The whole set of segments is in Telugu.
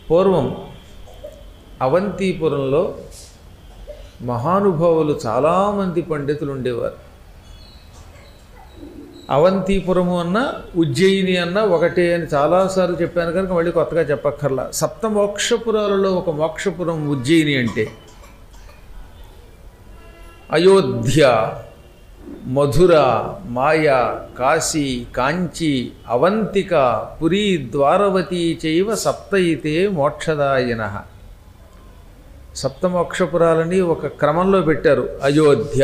పూర్వం అవంతిపురంలో మహానుభావులు చాలామంది పండితులు ఉండేవారు. అవంతిపురము అన్న ఉజ్జయిని అన్న ఒకటే అని చాలాసార్లు చెప్పాను కనుక మళ్ళీ కొత్తగా చెప్పక్కర్లా. సప్త మోక్షపురాలలో ఒక మోక్షపురం ఉజ్జయిని. అంటే అయోధ్య, మధుర, మాయా, కాశీ, కాంచీ, అవంతిక, పురీ, ద్వారవతి చైవ సప్తయితే మోక్షదాయినః. సప్తమోక్షపురాలని ఒక క్రమంలో పెట్టారు. అయోధ్య,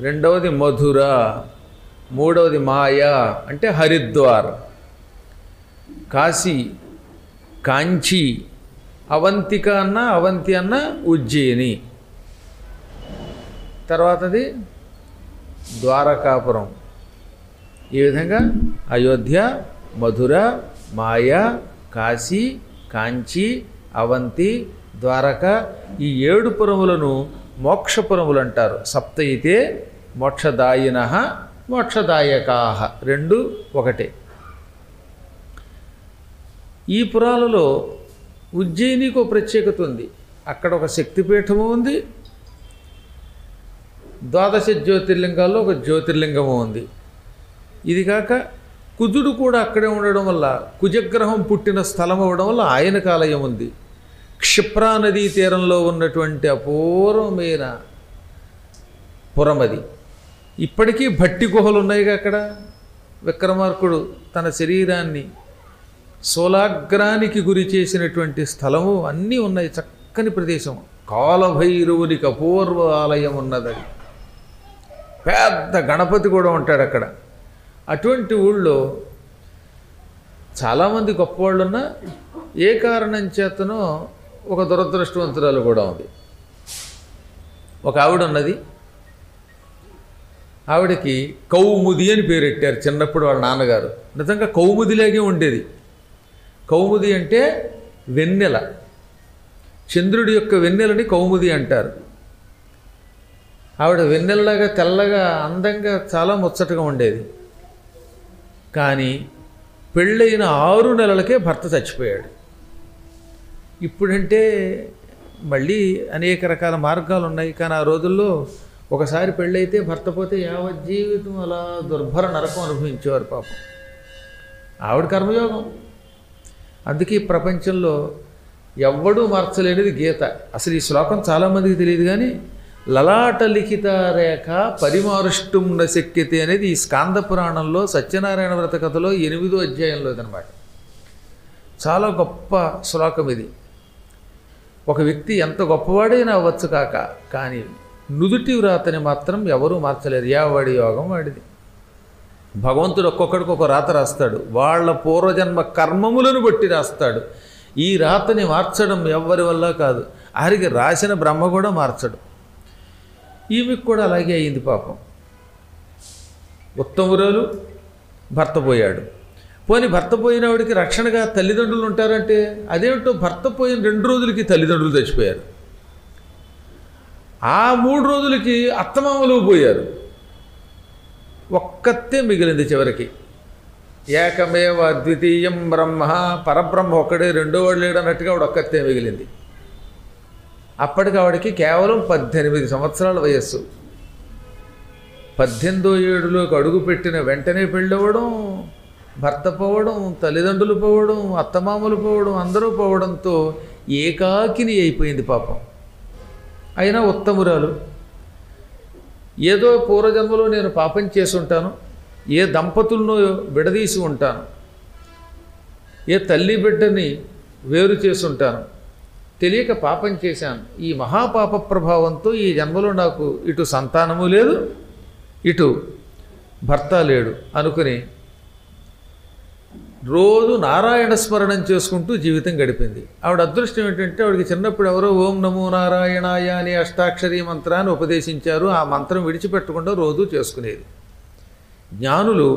రెండవది మధుర, మూడవది మాయా అంటే హరిద్వార్, కాశీ, కాంచీ, అవంతిక అన్న అవంతి అన్న ఉజ్జయిని, తర్వాతది ద్వారకాపురం. ఈ విధంగా అయోధ్య, మధుర, మాయా, కాశీ, కాంచీ, అవంతి, ద్వారక ఈ 7 పురములను మోక్షపురములు అంటారు. సప్తయితే మోక్షదాయినః మోక్షదాయకాః, రెండు ఒకటే. ఈ పురాలలో ఉజ్జయినికి ఒక ప్రత్యేకత ఉంది. అక్కడ ఒక శక్తిపీఠము ఉంది, 12 జ్యోతిర్లింగాల్లో ఒక జ్యోతిర్లింగము ఉంది. ఇది కాక కుజుడు కూడా అక్కడే ఉండడం వల్ల, కుజగ్రహం పుట్టిన స్థలం అవ్వడం వల్ల ఆయనకు ఆలయం ఉంది. క్షిప్రా నదీ తీరంలో ఉన్నటువంటి అపూర్వమైన పురమది. ఇప్పటికీ భట్టి గుహలు ఉన్నాయిగా అక్కడ. విక్రమార్కుడు తన శరీరాన్ని సోలాగ్రానికి గురి చేసినటువంటి స్థలము అన్నీ ఉన్నాయి. చక్కని ప్రదేశం. కాలభైరవునికి అపూర్వ ఆలయం ఉన్నది. పెద్ద గణపతి కూడా ఉంటాడు అక్కడ. అటువంటి ఊళ్ళో చాలామంది గొప్పవాళ్ళు ఉన్నా ఏ కారణం చేతనో ఒక దురదృష్టవంతురాలు కూడా ఉంది. ఒక ఆవిడ ఉన్నది. ఆవిడకి కౌముది అని పేరెట్టారు చిన్నప్పుడు వాళ్ళ నాన్నగారు. నిజంగా కౌముదిలాగే ఉండేది. కౌముది అంటే వెన్నెల, చంద్రుడి యొక్క వెన్నెలని కౌముది అంటారు. ఆవిడ వెన్నెలలాగా తెల్లగా అందంగా చాలా ముచ్చటగా ఉండేది. కానీ పెళ్ళైన 6 నెలలకే భర్త చచ్చిపోయాడు. ఇప్పుడంటే మళ్ళీ అనేక రకాల మార్గాలు ఉన్నాయి. కానీ ఆ రోజుల్లో ఒకసారి పెళ్ళైతే భర్త పోతే యావజ్జీవితం అలా దుర్భర నరకం అనుభవించేవారు పాపం. ఆవిడ కర్మయోగం. అందుకే ఈ ప్రపంచంలో ఎవ్వడూ మార్చలేనిది గీత. అసలు ఈ శ్లోకం చాలామందికి తెలియదు. కానీ లలాట లిఖిత రేఖ పరిమారుష్టం న శక్యతే అనేది ఈ స్కాంద పురాణంలో సత్యనారాయణ వ్రత కథలో 8వ అధ్యాయంలో అనమాట. చాలా గొప్ప శ్లోకం ఇది. ఒక వ్యక్తి ఎంత గొప్పవాడైనా అవ్వచ్చు కాక, కానీ నుదుటి వ్రాతని మాత్రం ఎవరూ మార్చలేరు. వాడి యోగం వాడిది. భగవంతుడు ఒక్కొక్కడికి ఒక రాత రాస్తాడు. వాళ్ళ పూర్వజన్మ కర్మములను బట్టి రాస్తాడు. ఈ రాతని మార్చడం ఎవ్వరి వల్ల కాదు. ఆరికి రాసిన బ్రహ్మ కూడా మార్చడు. ఈమెకు కూడా అలాగే అయింది పాపం. ఉత్తమురాలు, భర్త పోయాడు. పోని భర్త పోయినవాడికి రక్షణగా తల్లిదండ్రులు ఉంటారంటే అదేమిటో, భర్త పోయిన 2 రోజులకి తల్లిదండ్రులు చచ్చిపోయారు. ఆ 3 రోజులకి అత్తమామలు పోయారు. ఒక్కతే మిగిలింది చివరికి. ఏకమేవ అద్వితీయం బ్రహ్మ, పరబ్రహ్మ ఒక్కడే, రెండో వాడు లేడన్నట్టుగా ఆవిడ ఒక్కతే మిగిలింది. అప్పటికి ఆవిడకి కేవలం 18 సంవత్సరాల వయస్సు. 18వ ఏడులోకి అడుగు పెట్టిన వెంటనే పెళ్ళవడం, భర్త పోవడం, తల్లిదండ్రులు పోవడం, అత్తమామలు పోవడం, అందరూ పోవడంతో ఏకాకిని అయిపోయింది పాపం. అయినా ఉత్తమురాలు. ఏదో పూర్వజన్మలో నేను పాపం చేసి ఉంటాను, ఏ దంపతులను విడదీసి ఉంటాను, ఏ తల్లి బిడ్డని వేరు చేసి ఉంటాను, తెలియక పాపం చేశాను. ఈ మహాపాప ప్రభావంతో ఈ జన్మలో నాకు ఇటు సంతానము లేదు, ఇటు భర్త లేడు అనుకుని రోజు నారాయణ స్మరణం చేసుకుంటూ జీవితం గడిపింది. ఆవిడ అదృష్టం ఏంటంటే ఆవిడకి చిన్నప్పుడు ఎవరో ఓం నమో నారాయణాయ అనే అష్టాక్షరీ మంత్రాన్ని ఉపదేశించారు. ఆ మంత్రం విడిచిపెట్టకుండా రోజు చేసుకునేది. జ్ఞానులు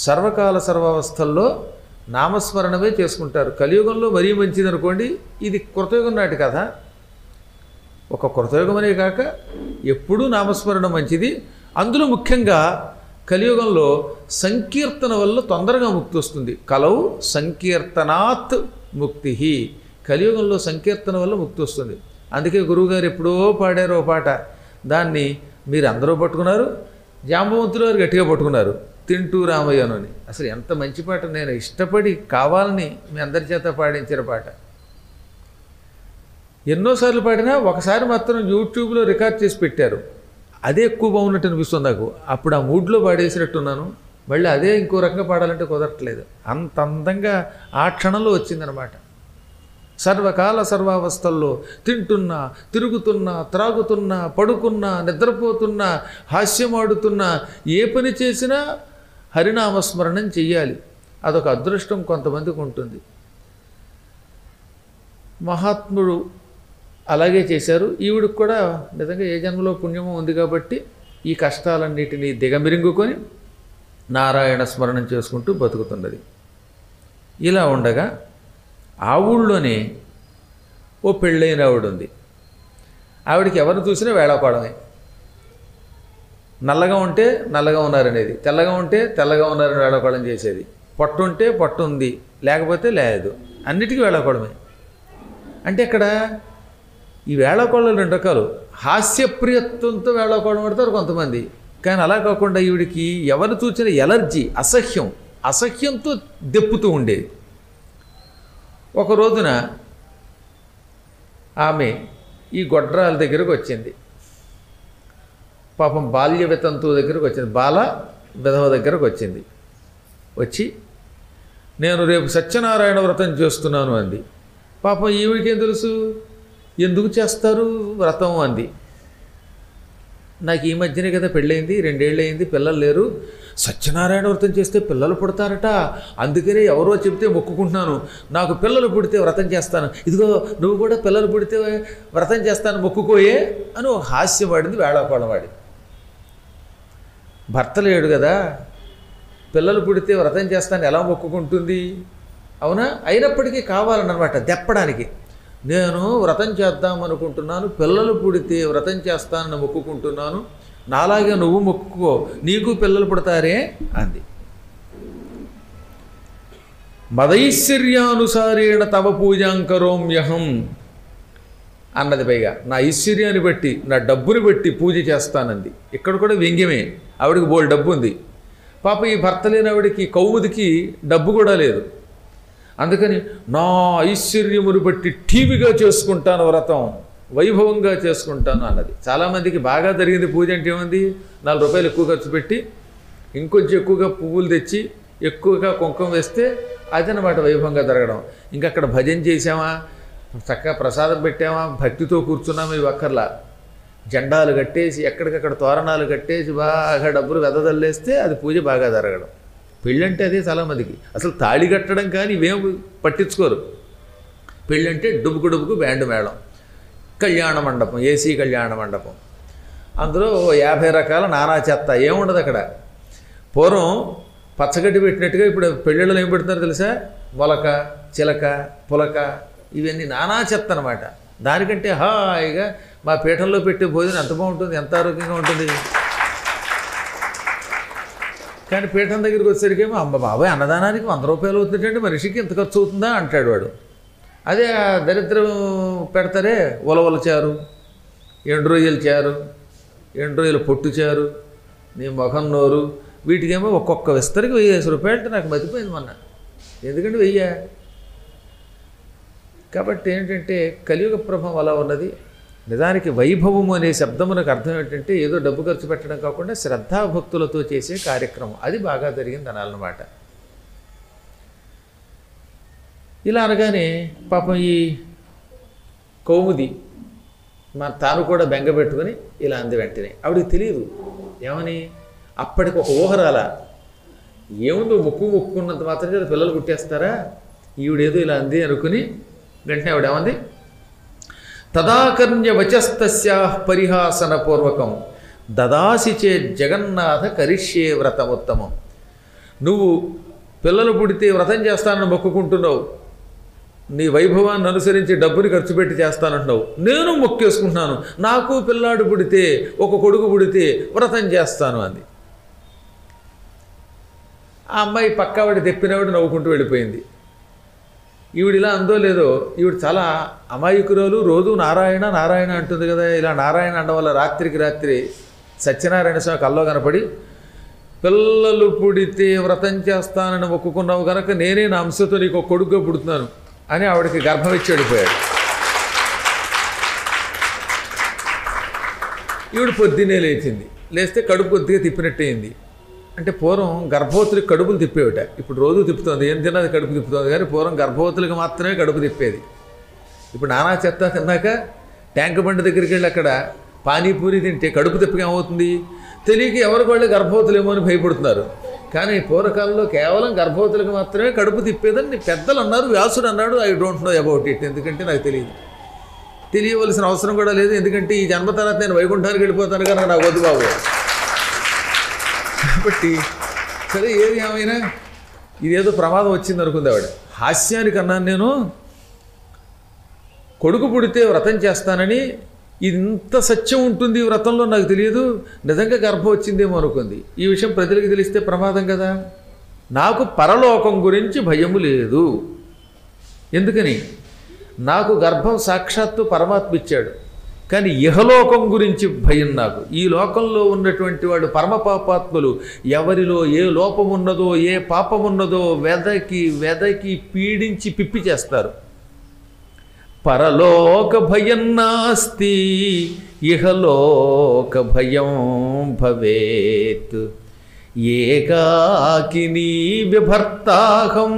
సర్వకాల సర్వావస్థల్లో నామస్మరణమే చేసుకుంటారు. కలియుగంలో మరీ మంచిది అనుకోండి. ఇది కృతయుగం నాటి కథ. ఒక కృతయుగం అనే కాక ఎప్పుడూ నామస్మరణ మంచిది. అందులో ముఖ్యంగా కలియుగంలో సంకీర్తన వల్ల తొందరగా ముక్తి వస్తుంది. కలౌ సంకీర్తనాత్ ముక్తి. కలియుగంలో సంకీర్తన వల్ల ముక్తి వస్తుంది. అందుకే గురువుగారు ఎప్పుడో పాడారు ఓ పాట, దాన్ని మీరు అందరూ పట్టుకున్నారు, జాంబవంతులు వారు గట్టిగా పట్టుకున్నారు, తింటూ రామయ్యను అని. అసలు ఎంత మంచి పాట, నేను ఇష్టపడి కావాలని మీ అందరి చేత పాడించిన పాట. ఎన్నోసార్లు పాడినా ఒకసారి మాత్రం యూట్యూబ్లో రికార్డ్ చేసి పెట్టారు, అదే ఎక్కువ బాగున్నట్టు అనిపిస్తుంది నాకు. అప్పుడు ఆ మూడ్లో పాడేసినట్టున్నాను, మళ్ళీ అదే ఇంకో రకంగా పాడాలంటే కుదరట్లేదు. అంత అందంగా ఆ క్షణంలో వచ్చిందనమాట. సర్వకాల సర్వావస్థల్లో తింటున్నా, తిరుగుతున్నా, త్రాగుతున్నా, పడుకున్నా, నిద్రపోతున్నా, హాస్యమాడుతున్నా, ఏ పని చేసినా హరినామస్మరణం చెయ్యాలి. అదొక అదృష్టం కొంతమందికి ఉంటుంది. మహాత్ముడు అలాగే చేశారు. ఈవిడికి కూడా నిజంగా ఏ జన్మలో పుణ్యమో ఉంది కాబట్టి ఈ కష్టాలన్నిటినీ దిగమిరింగుకొని నారాయణ స్మరణం చేసుకుంటూ బతుకుతున్నది. ఇలా ఉండగా ఆ ఊళ్ళోనే ఓ పెళ్ళైన ఆవిడ ఉంది. ఆవిడకి ఎవరిని చూసినా వేళాకోవడమే. నల్లగా ఉంటే నల్లగా ఉన్నారనేది, తెల్లగా ఉంటే తెల్లగా ఉన్నారని వేళాకోవడం చేసేది, పొట్టు ఉంటే పొట్టు ఉంది, లేకపోతే లేదు, అన్నిటికీ వేళాకోవడమే. అంటే ఇక్కడ ఈ వేళాకోవడం రెండు రకాలు. హాస్యప్రియత్వంతో వేళాకోవడం పడతారు కొంతమంది, కానీ అలా కాకుండా ఈవిడికి ఎవరు చూసిన ఎలర్జీ, అసహ్యంతో దెప్పుతూ ఉండేది. ఒక రోజున ఆమె ఈ గొడ్రాల దగ్గరకు వచ్చింది. పాపం బాల్య వితంతువు దగ్గరకు వచ్చింది, బాల విధవ దగ్గరకు వచ్చింది. వచ్చి నేను రేపు సత్యనారాయణ వ్రతం చేస్తున్నాను అంది. పాపం ఈవిడికేం తెలుసు, ఎందుకు చేస్తారు వ్రతం అంది. నాకు ఈ మధ్యనే కదా పెళ్ళయింది, 2 ఏళ్ళు అయింది, పిల్లలు లేరు, సత్యనారాయణ వ్రతం చేస్తే పిల్లలు పుడతారట, అందుకనే ఎవరో చెప్తే మొక్కుకుంటున్నాను, నాకు పిల్లలు పుడితే వ్రతం చేస్తాను, ఇదిగో నువ్వు కూడా పిల్లలు పుడితే వ్రతం చేస్తాను మొక్కుకోయే అని ఒక హాస్యం వాడింది, వేళాకోళం వాడి. భర్త లేడు కదా, పిల్లలు పుడితే వ్రతం చేస్తాను ఎలా మొక్కుకుంటుంది, అవునా? అయినప్పటికీ కావాలన్నమాట దెప్పడానికి. నేను వ్రతం చేద్దాం అనుకుంటున్నాను, పిల్లలు పుడితే వ్రతం చేస్తానని మొక్కుకుంటున్నాను, నాలాగే నువ్వు మొక్కుకో, నీకు పిల్లలు పుడతారే అంది. మదైశ్వర్యానుసారేణ తవ పూజాంకరోమ్యహం అన్నది. పైగా నా ఐశ్వర్యాన్ని బట్టి, నా డబ్బుని బట్టి పూజ చేస్తానంది. ఇక్కడ కూడా వ్యంగ్యమే, ఆవిడికి బోల్ డబ్బు ఉంది. పాప ఈ భర్త లేని ఆవిడికి కౌముదికి డబ్బు కూడా లేదు. అందుకని నా ఐశ్వర్యమును బట్టి టీవీగా చేసుకుంటాను వ్రతం, వైభవంగా చేసుకుంటాను అన్నది. చాలామందికి బాగా జరిగింది పూజ అంటే ఏముంది, 4 రూపాయలు ఎక్కువ ఖర్చు పెట్టి ఇంకొంచెం ఎక్కువగా పువ్వులు తెచ్చి ఎక్కువగా కుంకుమ వేస్తే అదనమాట వైభవంగా జరగడం. ఇంకా అక్కడ భజన చేసామా, చక్కగా ప్రసాదం పెట్టామా, భక్తితో కూర్చున్నామా, ఇవి అక్కర్లా. జెండాలు కట్టేసి ఎక్కడికక్కడ తోరణాలు కట్టేసి బాగా డబ్బులు వెదజల్లేస్తే అది పూజ బాగా జరగడం. పెళ్ళంటే అదే చాలామందికి. అసలు తాళి కట్టడం కానీ ఇవేం పట్టించుకోరు. పెళ్ళంటే డుబుకు బ్యాండ్ మేళం, కళ్యాణ మండపం, ఏసీ కళ్యాణ మండపం, అందులో 50 రకాల నానా చెత్త, ఏముండదు అక్కడ. పూర్వం పచ్చగడ్డి పెట్టినట్టుగా ఇప్పుడు పెళ్ళిళ్ళు ఏం పెడుతున్నారు తెలుసా, మొలక, చిలక, పులక, ఇవన్నీ నానా చెత్త అనమాట. దానికంటే హాయిగా మా పీఠంలో పెట్టే భోజనం ఎంత బాగుంటుంది, ఎంత ఆరోగ్యంగా ఉంటుంది. కానీ పీఠం దగ్గరికి వచ్చేసరికేమో అమ్మ బాబాయ్ అన్నదానానికి 100 రూపాయలు అవుతుందంటే మనిషికి ఎంత ఖర్చు అవుతుందా అంటాడు వాడు. అదే దరిద్రం పెడతారే, ఉలవల చారు, ఎండు రొయ్యల చారు, ఎండు రొయ్యల పొట్టు చారు, నీ మొఖం నోరు, వీటికేమో ఒక్కొక్క విస్తరికి 1000 రూపాయలు అంటే నాకు మతిపోయింది మొన్న. ఎందుకంటే 1000. కాబట్టి ఏంటంటే కలియుగ ప్రభావం అలా ఉన్నది. నిజానికి వైభవము అనే శబ్దమునకు అర్థం ఏంటంటే ఏదో డబ్బు ఖర్చు పెట్టడం కాకుండా శ్రద్ధాభక్తులతో చేసే కార్యక్రమం, అది బాగా జరిగింది అనాలన్నమాట. ఇలా అనగానే పాపం ఈ కౌముది తాను కూడా బెంగ పెట్టుకొని ఇలా అంది. వెంటనే ఆవిడికి తెలియదు ఏమని, అప్పటికి ఒక ఊహరాల, ఏముందో మొక్కుకున్నంత మాత్రం చేత పిల్లలు పుట్టేస్తారా, ఈవిడేదో ఇలా అంది అనుకుని వెంటనే ఆవిడ ఏమంది, తదాకర్ణ్య వచస్తస్యా పరిహాసనపూర్వకం దదాసి చే జగన్నాథ కరిష్యే వ్రతముత్తమం. నువ్వు పిల్లలు పుడితే వ్రతం చేస్తానని మొక్కుకుంటున్నావు, నీ వైభవాన్ని అనుసరించి డబ్బుని ఖర్చు పెట్టి చేస్తానంటున్నావు, నేను మొక్కేసుకుంటున్నాను, నాకు పిల్లాడు పుడితే, ఒక కొడుకు పుడితే వ్రతం చేస్తాను అంది. ఆ అమ్మాయి పక్కావిడ తెప్పినవాడు నవ్వుకుంటూ వెళ్ళిపోయింది. ఈవిడిలా అందో లేదో, ఈవిడ చాలా అమాయకురాలు, రోజు నారాయణ నారాయణ అంటుంది కదా. ఇలా నారాయణ అనడం వల్ల రాత్రికి రాత్రి సత్యనారాయణ స్వామి కల్లో కనపడి, పిల్లలు పుడితే వ్రతం చేస్తానని మొక్కుకున్నావు కనుక నేనే నా అంశతో నీకు ఒక కొడుకుగా పుడుతున్నాను అని ఆవిడకి గర్భం ఇచ్చి వెళ్ళిపోయాడు. ఈవిడ పొద్దున్నే లేచింది. లేస్తే కడుపు కొద్దిగా తిప్పినట్టయింది. అంటే పూర్వం గర్భవతులకి కడుపులు తిప్పేవిట, ఇప్పుడు రోజు తిప్పుతుంది. ఏం తిన్నది కడుపు తిప్పుతుంది, కానీ పూర్వం గర్భవతులకి మాత్రమే కడుపు తిప్పేది. ఇప్పుడు నానా చెత్త తిన్నాక ట్యాంక్ బండి దగ్గరికి వెళ్ళి అక్కడ పానీపూరి తింటే కడుపు తిప్పగా ఏమవుతుంది తెలియక ఎవరికి వాళ్ళు గర్భవతులేమో అని భయపడుతున్నారు. కానీ పూర్వకాలంలో కేవలం గర్భవతులకు మాత్రమే కడుపు తిప్పేదని పెద్దలు అన్నారు. వ్యాసుడు అన్నాడు. I don't know about it. ఎందుకంటే నాకు తెలియదు, తెలియవలసిన అవసరం కూడా లేదు. ఎందుకంటే ఈ జన్మ తర్వాత నేను వైకుంఠానికి వెళ్ళిపోతాను కనుక నాకు వద్దు బాబు. కాబట్టి సరే, ఏది ఏమైనా ఇదేదో ప్రమాదం వచ్చింది అనుకుంది ఆవిడ. హాస్యానికి అన్నాను నేను, కొడుకు పుడితే వ్రతం చేస్తానని. ఇంత సత్యం ఉంటుంది ఈ వ్రతంలో నాకు తెలియదు, నిజంగా గర్భం వచ్చిందేమో అనుకుంది. ఈ విషయం ప్రజలకు తెలిస్తే ప్రమాదం కదా. నాకు పరలోకం గురించి భయము లేదు. ఎందుకని? నాకు గర్భం సాక్షాత్తు పరమాత్మ ఇచ్చాడు. కానీ ఇహలోకం గురించి భయం నాకు. ఈ లోకంలో ఉన్నటువంటి వాడు పరమపాపాత్ములు. ఎవరిలో ఏ లోపం ఉన్నదో, ఏ పాపం ఉన్నదో వెదకి వెదకి పీడించి పిప్పి చేస్తారు. పరలోక భయం నాస్తి, ఇహలోక భయం భవేత్. ఏకాకినీ విభర్తాహం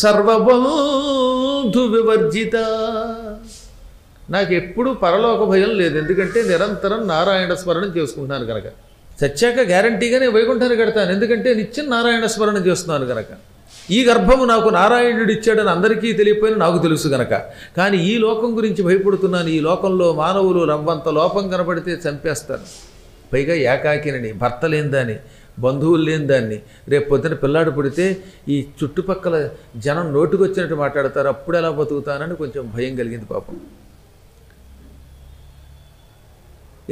సర్వబంధు వివర్జిత. నాకు ఎప్పుడూ పరలోక భయం లేదు, ఎందుకంటే నిరంతరం నారాయణ స్మరణం చేసుకుంటున్నాను కనుక. చచ్చాక గ్యారంటీగానే వైకుంఠానికి కడతాను, ఎందుకంటే నిత్యం నారాయణ స్మరణం చేస్తున్నాను కనుక. ఈ గర్భము నాకు నారాయణుడు ఇచ్చాడని అందరికీ తెలియపోయినా నాకు తెలుసు కనుక. కానీ ఈ లోకం గురించి భయపడుతున్నాను. ఈ లోకంలో మానవులు రవ్వంత లోపం కనబడితే చంపేస్తారు. పైగా ఏకాకినని, భర్త లేని దాన్ని, బంధువులు లేని దాన్ని. రేపు పొద్దున పిల్లాడు పుడితే ఈ చుట్టుపక్కల జనం నోటుకొచ్చినట్టు మాట్లాడతారు. అప్పుడు ఎలా బతుకుతానని కొంచెం భయం కలిగింది పాపం.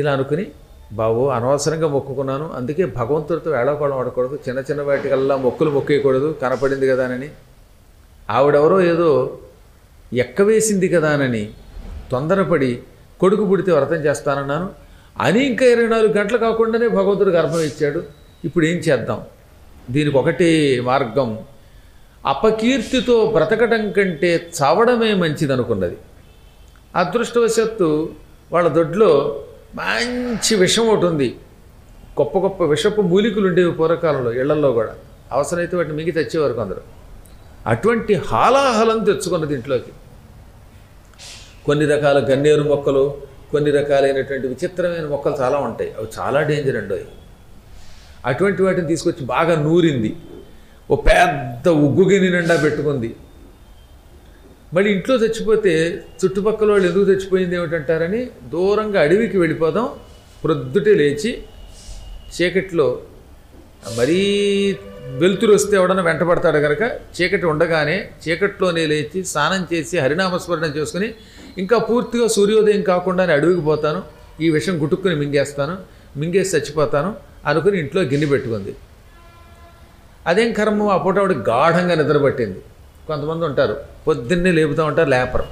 ఇలా అనుకుని, బాబు అనవసరంగా మొక్కుకున్నాను, అందుకే భగవంతుడితో వేళాకోళం ఆడకూడదు, చిన్న చిన్న వాటికల్లా మొక్కులు మొక్కేయకూడదు, కనపడింది కదానని, ఆవిడెవరో ఏదో ఎక్కవేసింది కదానని తొందరపడి కొడుకు పుడితే వ్రతం చేస్తానన్నాను అని ఇంకా 24 గంటలు కాకుండానే భగవంతుడు గర్భం ఇచ్చాడు. ఇప్పుడు ఏం చేద్దాం? దీనికి ఒకటే మార్గం, అపకీర్తితో బ్రతకడం కంటే చావడమే మంచిది అనుకున్నది. అదృష్టవశాత్తు వాళ్ళ దొడ్లో మంచి విషం ఒకటి ఉంది. గొప్ప గొప్ప విషపు మూలికలు ఉండేవి పూర్వకాలంలో ఇళ్లల్లో కూడా. అవసరమైతే వాటిని మింగి తెచ్చేవారు కొందరు. అటువంటి హాలాహలం తెచ్చుకున్నది ఇంట్లోకి. కొన్ని రకాల గన్నేరు మొక్కలు, కొన్ని రకాలైనటువంటి విచిత్రమైన మొక్కలు చాలా ఉంటాయి. అవి చాలా డేంజర్ అండి. అటువంటి వాటిని తీసుకొచ్చి బాగా నూరింది. ఓ పెద్ద ఉగ్గు గిన్నె నిండా పెట్టుకుంది. మళ్ళీ ఇంట్లో చచ్చిపోతే చుట్టుపక్కల వాళ్ళు ఎందుకు చచ్చిపోయింది ఏమిటంటారని దూరంగా అడవికి వెళ్ళిపోదాం. ప్రొద్దుటే లేచి చీకట్లో, మరీ వెలుతురు వస్తే ఎవడన్నా వెంటబడతాడు కనుక చీకటి ఉండగానే చీకట్లోనే లేచి స్నానం చేసి హరినామస్మరణం చేసుకుని ఇంకా పూర్తిగా సూర్యోదయం కాకుండానే అడవికి పోతాను, ఈ విషయం గుటుక్కుని మింగేస్తాను, మింగేసి చచ్చిపోతాను అనుకుని ఇంట్లో గిన్నె పెట్టుకుంది. అదేం కర్మ, ఆ పూట ఆవిడ గాఢంగా నిద్రపట్టింది. కొంతమంది ఉంటారు పొద్దున్నే లేపుతూ ఉంటారు, లేపరు.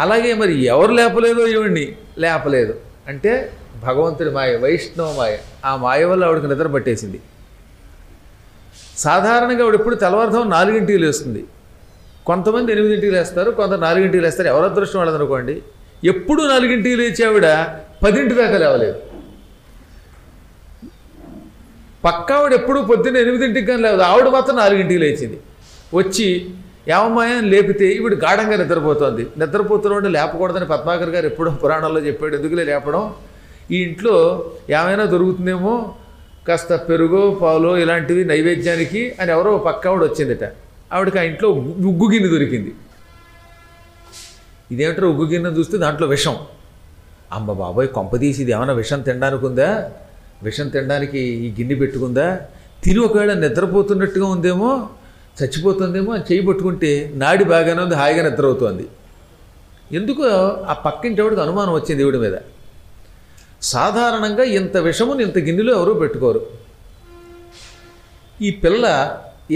అలాగే మరి ఎవరు లేపలేదో ఇవ్వండి, లేపలేదు అంటే భగవంతుడి మాయ, వైష్ణవ మాయ. ఆ మాయ వల్ల ఆవిడకి నిద్ర పట్టేసింది. సాధారణంగా ఆవిడ ఎప్పుడు తెల్లవారుజామున 4 లేస్తుంది. కొంతమంది 8 లేస్తారు, కొంత 4 లేస్తారు. ఎవరు అదృష్టం వాళ్ళది అనుకోండి. ఎప్పుడు 4 లేచి ఆవిడ 10 దాకా లేవలేదు. పక్కా ఆవిడ ఎప్పుడు పొద్దున్న 8 కానీ లేవదు. ఆవిడ మాత్రం 4 లేచింది. వచ్చి ఏమమ్మాయ అని లేపితే ఈవిడ గాఢంగా నిద్రపోతుంది. నిద్రపోతున్నవాడు లేపకూడదని పద్మాకర్ గారు ఎప్పుడో పురాణంలో చెప్పాడు. ఎందుకులే లేపడం, ఈ ఇంట్లో ఏమైనా దొరుకుతుందేమో, కాస్త పెరుగో పాలో ఇలాంటివి నైవేద్యానికి అని ఎవరో పక్క ఆవిడ వచ్చిందిట. ఆవిడకి ఆ ఇంట్లో ఉగ్గు గిన్నె దొరికింది. ఇదేమిటో ఉగ్గు గిన్నె చూస్తే దాంట్లో విషం. అమ్మ బాబోయ్, కొంపదీసి ఇది ఏమైనా విషం తినడానికి ఉందా, విషం తినడానికి ఈ గిన్నె పెట్టుకుందా, తిని ఒకవేళ నిద్రపోతున్నట్టుగా ఉందేమో, చచ్చిపోతుందేమో అని చేయి పట్టుకుంటే నాడి బాగానే ఉంది, హాయిగా నిద్ర అవుతోంది. ఎందుకో ఆ పక్కింటి ఆవిడకి అనుమానం వచ్చింది ఈవిడ మీద. సాధారణంగా ఇంత విషముని ఇంత గిన్నెలో ఎవరూ పెట్టుకోరు. ఈ పిల్ల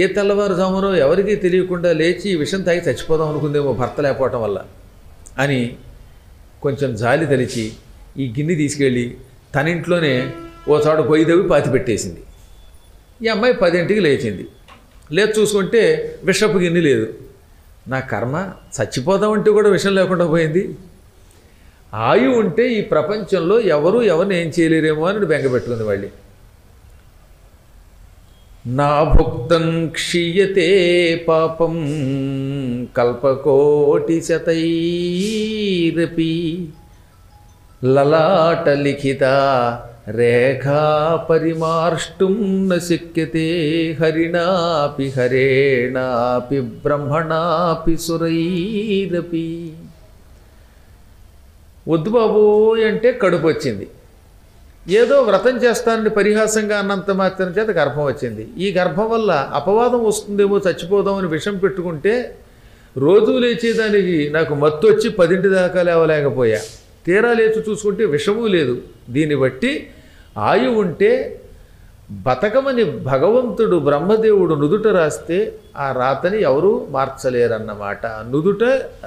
ఏ తెల్లవారుజామునో ఎవరికీ తెలియకుండా లేచి ఈ విషం తాగి చచ్చిపోదాం అనుకుందేమో భర్త లేకపోవటం వల్ల అని కొంచెం జాలి తలిచి ఈ గిన్నె తీసుకెళ్ళి తన ఇంట్లోనే ఓ చోట గొయ్యిదవి పాతి పెట్టేసింది. ఈ అమ్మాయి 10ంటికి లేచింది. లేచి చూసుకుంటే విషపు గిన్నె లేదు. నా కర్మ, చచ్చిపోదామంటే కూడా విషం లేకుండా పోయింది. ఆయు ఉంటే ఈ ప్రపంచంలో ఎవరిని ఏం చేయలేరేమో అని బెంగపెట్టుకుంది మళ్ళీ. నా భుక్తం క్షీయతే పాపం కల్పకోటి శతైరపి లలాట లిఖిత రేఖా పరిమార్ష్టుం న శక్యతే హరిణాపి హరేణాపి బ్రహ్మణాపి సురైరపి. వద్దు బాబోయ్ అంటే కడుపు వచ్చింది. ఏదో వ్రతం చేస్తానని పరిహాసంగా అన్నంత మాత్రం చేత గర్భం వచ్చింది. ఈ గర్భం వల్ల అపవాదం వస్తుందేమో, చచ్చిపోదామని విషం పెట్టుకుంటే రోజు లేచేదానికి నాకు మత్తు వచ్చి 10 దాకా లేవలేకపోయా. తీరా లేచి చూసుకుంటే విషమూ లేదు. దీన్ని బట్టి ఆయు ఉంటే బతకమని భగవంతుడు బ్రహ్మదేవుడు నుదుట రాస్తే ఆ రాతని ఎవరూ మార్చలేరన్నమాట. నుదుట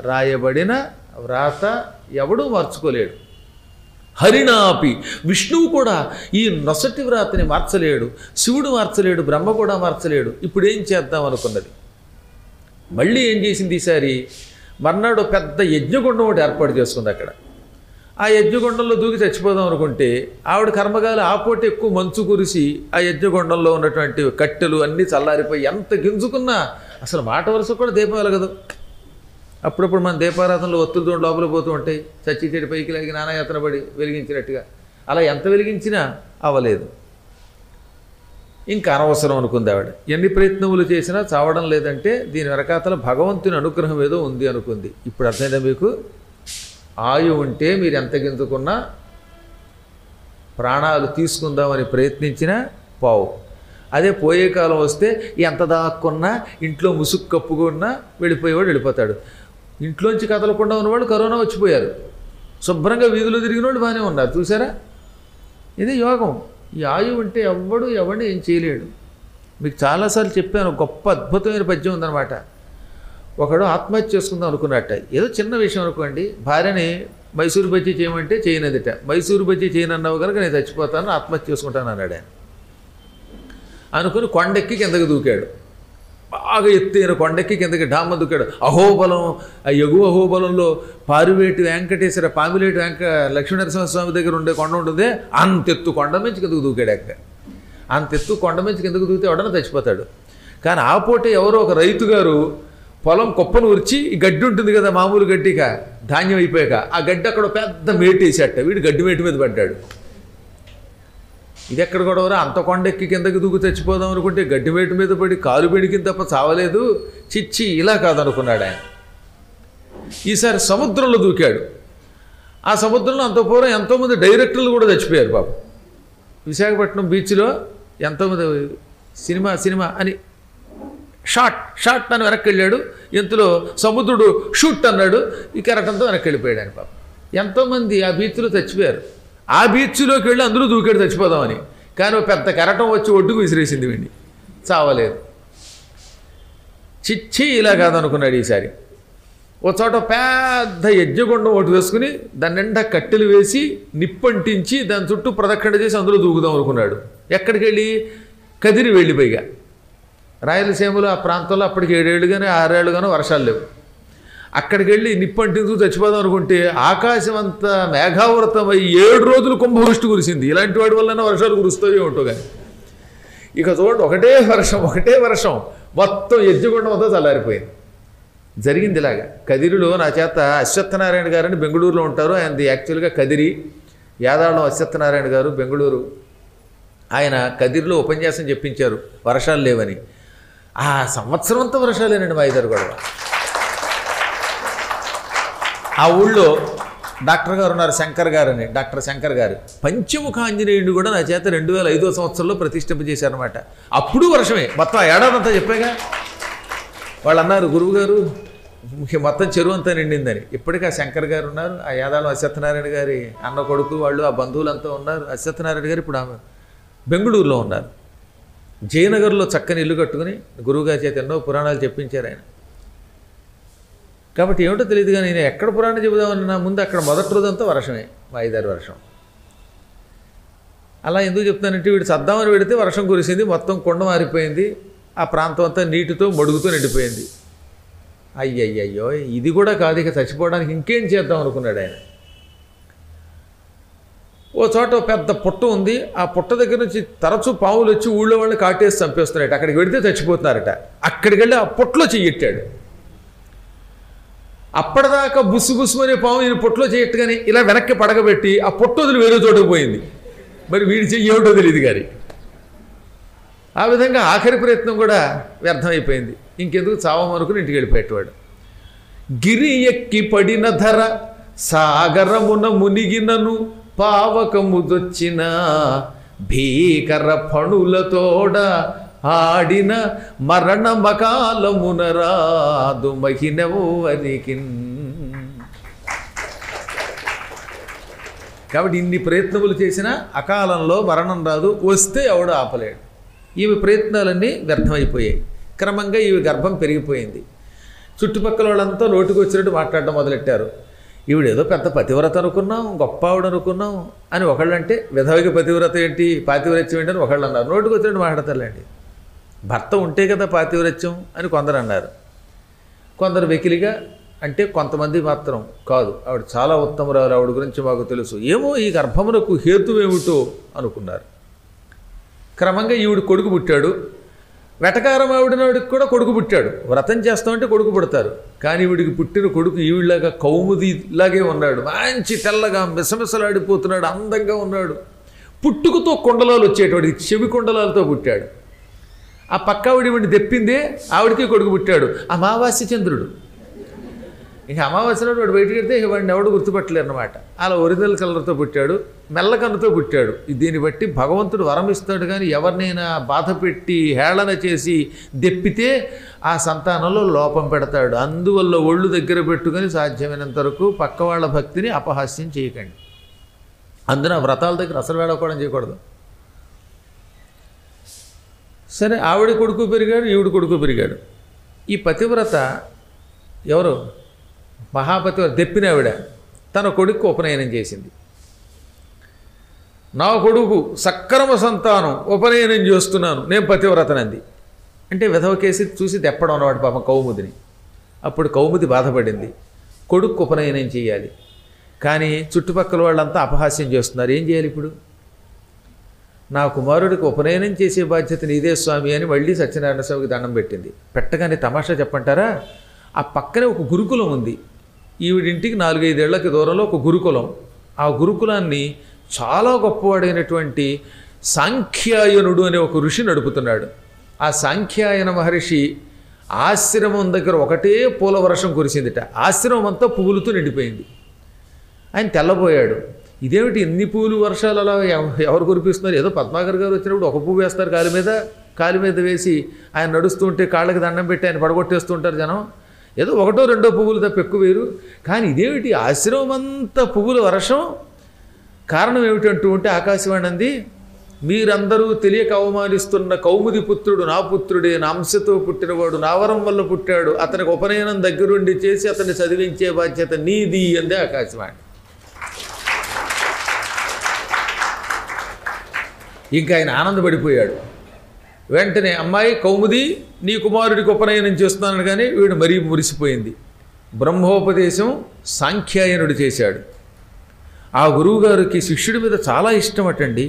రాయబడిన వ్రాత ఎవడూ మార్చుకోలేడు. హరిణాపి, విష్ణువు కూడా ఈ నొసటి వ్రాతని మార్చలేడు, శివుడు మార్చలేడు, బ్రహ్మ కూడా మార్చలేడు. ఇప్పుడు ఏం చేద్దాం అనుకున్నది. మళ్ళీ ఏం చేసింది ఈసారి, మర్నాడు పెద్ద యజ్ఞగుండం ఒకటి ఏర్పాటు చేసుకుంది అక్కడ. ఆ యజ్ఞగుండంలో దూకి చచ్చిపోదాం అనుకుంటే ఆవిడ కర్మగాలి ఆపోటి ఎక్కువ మంచు కురిసి ఆ యజ్ఞగుండంలో ఉన్నటువంటి కట్టెలు అన్నీ చల్లారిపోయి ఎంత గింజుకున్నా అసలు మాట వరుస కూడా దీపం వెలగదు. అప్పుడప్పుడు మన దీపారాధనలో ఒత్తులతో లోపల పోతూ ఉంటాయి, చచ్చి చెడి పైకి లాగి నానాయాతన పడి వెలిగించినట్టుగా. అలా ఎంత వెలిగించినా అవ్వలేదు. ఇంకా అనవసరం అనుకుంది ఆవిడ. ఎన్ని ప్రయత్నములు చేసినా చావడం లేదంటే దీని వెనకాతల భగవంతుని అనుగ్రహం ఏదో ఉంది అనుకుంది. ఇప్పుడు అర్థమైందా మీకు? ఆయు ఉంటే మీరు ఎంత గింజుకున్నా ప్రాణాలు తీసుకుందామని ప్రయత్నించినా పోవు. అదే పోయే కాలం వస్తే ఎంత దాక్కున్నా ఇంట్లో ముసుగు కప్పుకున్నా వెళ్ళిపోయేవాడు వెళ్ళిపోతాడు. ఇంట్లోంచి కదలకుండా ఉన్నవాడు కరోనా వచ్చిపోయారు. శుభ్రంగా వీధులు తిరిగిన వాళ్ళు బాగానే ఉన్నారు. చూసారా? ఇది యోగం. ఈ ఆయు ఉంటే ఎవడిని ఏం చేయలేడు. మీకు చాలాసార్లు చెప్పాను, గొప్ప అద్భుతమైన పద్యం ఉందన్నమాట. ఒకడు ఆత్మహత్య చేసుకుందాం అనుకున్నట్ట. ఏదో చిన్న విషయం అనుకోండి, భార్యని మైసూరు బజ్జీ చేయమంటే చేయనదిట. మైసూరు బజ్జీ చేయనన్నావు కనుక నేను చచ్చిపోతాను, ఆత్మహత్య చేసుకుంటాను అన్నాడు ఆయన. అనుకుని కొండెక్కి కిందకి దూకాడు. బాగా ఎత్తైన కొండెక్కి కిందకి డామ్మ దూకాడు. అహోబలం, ఆ ఎగువ అహోబలంలో పారువేటి వెంకటేశ్వర పామిలేటి లక్ష్మీనరసింహస్వామి దగ్గర ఉండే కొండ ఉంటుంది, అంతెత్తు కొండ నుంచి కిందకు దూకాడు. అంతెత్తు కొండ నుంచి కిందకు దూకితే ఎవడన్నా చచ్చిపోతాడు. కానీ ఆ పూట ఎవరో ఒక రైతు గారు పొలం కుప్పను ఉరిచి ఈ గడ్డి ఉంటుంది కదా, మామూలు గడ్డిక ధాన్యం అయిపోయాక ఆ గడ్డి అక్కడ పెద్ద మేటు వేసేట. వీడు గడ్డి మేటు మీద పడ్డాడు. ఇది ఎక్కడ గొడవరా, అంత కొండెక్కి కిందకి దూకు చచ్చిపోదాం అనుకుంటే గడ్డి మేటు మీద పడి కాలు బెడికింది తప్ప చావలేదు. చిచ్చి, ఇలా కాదనుకున్నాడు ఆయన. ఈసారి సముద్రంలో దూకాడు. ఆ సముద్రంలో అంత పూర్వం ఎంతోమంది డైరెక్టర్లు కూడా చచ్చిపోయారు పాపం. విశాఖపట్నం బీచ్లో ఎంతోమంది సినిమా అని షాట్ అని వెనక్కి వెళ్ళాడు. ఇంతలో సముద్రుడు షూట్ అన్నాడు, ఈ కెరటంతో వెనక్కి వెళ్ళిపోయాడు ఆయన పాపం. ఎంతోమంది ఆ బీచ్లో చచ్చిపోయారు. ఆ బీచ్లోకి వెళ్ళి అందరూ దూకాడు చచ్చిపోదామని. కానీ ఒక పెద్ద కెరటం వచ్చి ఒడ్డుకు విసిరేసింది వీడిని, చావలేదు. చిచ్చి, ఇలా కాదనుకున్నాడు ఈసారి. ఓ చోట పెద్ద యజ్ఞగుండం ఒకటి వేసుకుని దాని నిండా కట్టెలు వేసి నిప్పంటించి దాని చుట్టూ ప్రదక్షిణ చేసి అందులో దూకుదాం అనుకున్నాడు. ఎక్కడికి వెళ్ళి? కదిరి వెళ్ళి. పైగా రాయలసీమలో ఆ ప్రాంతంలో అప్పటికి 7 ఏళ్ళు కానీ 6 ఏళ్ళు కానీ వర్షాలు లేవు. అక్కడికి వెళ్ళి నిప్పంటించుకు చచ్చిపోదాం అనుకుంటే ఆకాశం అంతా మేఘావృతమై 7 రోజులు కుంభవృష్టి కురిసింది. ఇలాంటి వాడి వల్లనే వర్షాలు కురుస్తాయో ఉంటో కానీ. ఇక చూడండి, ఒకటే వర్షం మొత్తం యజ్ఞగుండం అంతా చల్లారిపోయింది. జరిగింది ఇలాగా. కదిరిలో నా చేత అశ్వత్థనారాయణ గారని బెంగళూరులో ఉంటారు. ఆయనది యాక్చువల్గా కదిరి, యాదాళం అశ్వత్థనారాయణ గారు బెంగళూరు. ఆయన కదిరిలో ఉపన్యాసం చెప్పించారు వర్షాలు లేవని. ఆ సంవత్సరం అంతా వర్షాలేనండి మా ఇద్దరు గొడవ. ఆ ఊళ్ళో డాక్టర్ గారు ఉన్నారు, శంకర్ గారు అని, డాక్టర్ శంకర్ గారు. పంచముఖ ఆంజనేయుడిని కూడా నా చేత 2005వ సంవత్సరంలో ప్రతిష్ఠింపజేశారనమాట. అప్పుడు వర్షమే, మొత్తం ఏడాదంతా చెప్పాగా. వాళ్ళు అన్నారు, గురువుగారు మొత్తం చెరువు అంతా నిండిందని. ఇప్పటికీ ఆ శంకర్ గారు ఉన్నారు, ఆ యాదాళం అశ్వత్థనారాయణ గారి అన్న కొడుకు వాళ్ళు, ఆ బంధువులంతా ఉన్నారు. అశ్వత్థనారాయణ గారు ఇప్పుడు ఆమె బెంగళూరులో ఉన్నారు. జయనగర్లో చక్కని ఇల్లు కట్టుకుని గురువుగారి చేత ఎన్నో పురాణాలు చెప్పించారు ఆయన. కాబట్టి ఏమిటో తెలియదు కానీ నేను ఎక్కడ పురాణం చెబుదామన్నా ముందు అక్కడ మొదటి రోజంతా వర్షమే, వాయిదారి వర్షం. అలా ఎందుకు చెప్తానంటే వీడు చద్దామని పెడితే వర్షం కురిసింది, మొత్తం కొండ మారిపోయింది, ఆ ప్రాంతం అంతా నీటితో మడుగుతూ నిండిపోయింది. అయ్యయ్యో ఇది కూడా కాదు, ఇక చచ్చిపోవడానికి ఇంకేం చేద్దాం అనుకున్నాడు ఆయన. ఓ చోట పెద్ద పుట్ట ఉంది, ఆ పుట్ట దగ్గర నుంచి తరచూ పావులు వచ్చి ఊళ్ళో వాళ్ళని కాటేసి చంపేస్తున్నారట. అక్కడికి వెడితే చచ్చిపోతున్నారట. అక్కడికి వెళ్ళి ఆ పుట్టలో చెయ్యెట్టాడు. అప్పటిదాకా బుస్సు బుస్సు అనే పాము ఈయన పుట్టలో చేయట్టుగానే ఇలా వెనక్కి పడగబెట్టి ఆ పుట్ట వదిలి వేరే చోటుకు పోయింది. మరి వీడి చెయ్యి ఏమిటో తెలియదు కానీ ఆ విధంగా ఆఖరి ప్రయత్నం కూడా వ్యర్థమైపోయింది. ఇంకెందుకు చావమనుకుని ఇంటికి వెళ్ళిపోయేటవాడు. గిరి ఎక్కి పడిన ధర సాగరమున మునిగినను పావకముదొచ్చిన భీకర ఫణులతోడ ఆడిన మరణ మకాలమున రాదు మహినవరికి. కాబట్టి ఇన్ని ప్రయత్నములు చేసినా అకాలంలో మరణం రాదు, వస్తే ఎవడు ఆపలేడు. ఈమె ప్రయత్నాలన్నీ వ్యర్థమైపోయాయి. క్రమంగా ఈమె గర్భం పెరిగిపోయింది. చుట్టుపక్కల వాళ్ళంతా నోటికి వచ్చినట్టు మాట్లాడడం మొదలెట్టారు. ఈవిడేదో పెద్ద పతివ్రత అనుకున్నాం, గొప్ప ఆవిడ అనుకున్నాం అని ఒకళ్ళంటే, విధవకి పతివ్రత ఏంటి, పాతివ్రత్యం ఏంటి అని ఒకళ్ళు అన్నారు. నోటికి వచ్చినట్టు మాట్లాడతారులేండి. భర్త ఉంటే కదా పాతివ్రత్యం అని కొందరు అన్నారు. కొందరు వెకిలిగా అంటే కొంతమంది మాత్రం కాదు, ఆవిడ చాలా ఉత్తమరాలు, ఆవిడ గురించి మాకు తెలుసు, ఏమో ఈ గర్భమునకు హేతువేమిటో అనుకున్నారు. క్రమంగా ఈవిడ కొడుకు పుట్టాడు. వెటకారం ఆవిడనావిడికి కూడా కొడుకు పుట్టాడు. వ్రతం చేస్తామంటే కొడుకు పుడతారు. కానీ వీడికి పుట్టిన కొడుకు ఈవిడలాగా కౌముదిలాగే ఉన్నాడు. మంచి తెల్లగా మిసమిసలాడిపోతున్నాడు, అందంగా ఉన్నాడు. పుట్టుకతో కుండలాలు వచ్చేటవాడికి చెవి కుండలాలతో పుట్టాడు. ఆ పక్క ఆవిడ తెప్పిందే ఆవిడికి కొడుకు పుట్టాడు. అమావాస్య చంద్రుడు. ఇక అమావాస్యలో వాడు బయటకు వెళ్తే వాడిని ఎవడు గుర్తుపట్టలేరు అన్నమాట. అలా ఒరిజినల్ కలర్తో పుట్టాడు, మెల్లకన్నుతో పుట్టాడు. దీన్ని బట్టి భగవంతుడు వరం ఇస్తాడు. కానీ ఎవరినైనా బాధ పెట్టి హేళన చేసి దెప్పితే ఆ సంతానంలో లోపం పెడతాడు. అందువల్ల ఒళ్ళు దగ్గర పెట్టుకొని సాధ్యమైనంత వరకు పక్క వాళ్ళ భక్తిని అపహాస్యం చేయకండి. అందున వ్రతాల దగ్గర అసలు వేడకోవడం చేయకూడదు. సరే, ఆవిడ కొడుకు పెరిగాడు, ఈవిడ కొడుకు పెరిగాడు. ఈ పతివ్రత ఎవరు, మహాపతివ్రత దెప్పిన ఆవిడ తన కొడుకు ఉపనయనం చేసింది. నా కొడుకు సక్రమ సంతానం, ఉపనయనం చేస్తున్నాను, నేను పతివ్రతనంది. అంటే విధవ కేసి చూసి దెప్పడం అన్నవాడు పాపం కౌముదిని. అప్పుడు కౌముది బాధపడింది. కొడుకు ఉపనయనం చేయాలి, కానీ చుట్టుపక్కల వాళ్ళంతా అపహాస్యం చేస్తున్నారు. ఏం చేయాలి ఇప్పుడు? నా కుమారుడికి ఉపనయనం చేసే బాధ్యత నీదే స్వామి అని మళ్ళీ సత్యనారాయణ స్వామికి దండం పెట్టింది. పెట్టగానే తమాషా చెప్పంటారా, ఆ పక్కనే ఒక గురుకులం ఉంది. ఈవిడింటికి 4-5 ఏళ్లకి దూరంలో ఒక గురుకులం. ఆ గురుకులాన్ని చాలా గొప్పవాడైనటువంటి సాంఖ్యాయనుడు అనే ఒక ఋషి నడుపుతున్నాడు. ఆ సాంఖ్యాయన మహర్షి ఆశ్రమం దగ్గర ఒకటే పూల వర్షం కురిసిందిట. ఆశ్రమం అంతా పువ్వులతో నిండిపోయింది. ఆయన తెల్లబోయాడు. ఇదేమిటి ఇన్ని పూలు వర్షాలు అలా ఎవరు కురిపిస్తున్నారు? ఏదో పద్మాకర్ గారు వచ్చినప్పుడు ఒక పువ్వు వేస్తారు కాలి మీద వేసి ఆయన నడుస్తూ ఉంటే కాళ్ళకి దండం పెట్టి ఆయన పడగొట్టేస్తూ ఉంటారు జనం. ఏదో 1-2 పువ్వులు తప్ప ఎక్కువ వేరు. కానీ ఇదేమిటి ఆశ్రమం అంతా పువ్వుల వర్షం? కారణం ఏమిటంటూ ఉంటే ఆకాశవాణి అంది, మీరందరూ తెలియక అవమానిస్తున్న కౌముది పుత్రుడు నా పుత్రుడే, నా అంశతో పుట్టినవాడు, నా వరం వల్ల పుట్టాడు, అతనికి ఉపనయనం దగ్గరుండి చేసి అతన్ని చదివించే బాధ్యత నీది అందే ఆకాశవాణి. ఇంకా ఆయన ఆనందపడిపోయాడు. వెంటనే అమ్మాయి కౌముది నీ కుమారుడికి ఉపనయనం చేస్తున్నాను. కానీ వీడు మరీ మురిసిపోయింది. బ్రహ్మోపదేశం సాంఖ్యాయనుడు చేశాడు. ఆ గురువుగారికి శిష్యుడి మీద చాలా ఇష్టం అటండి.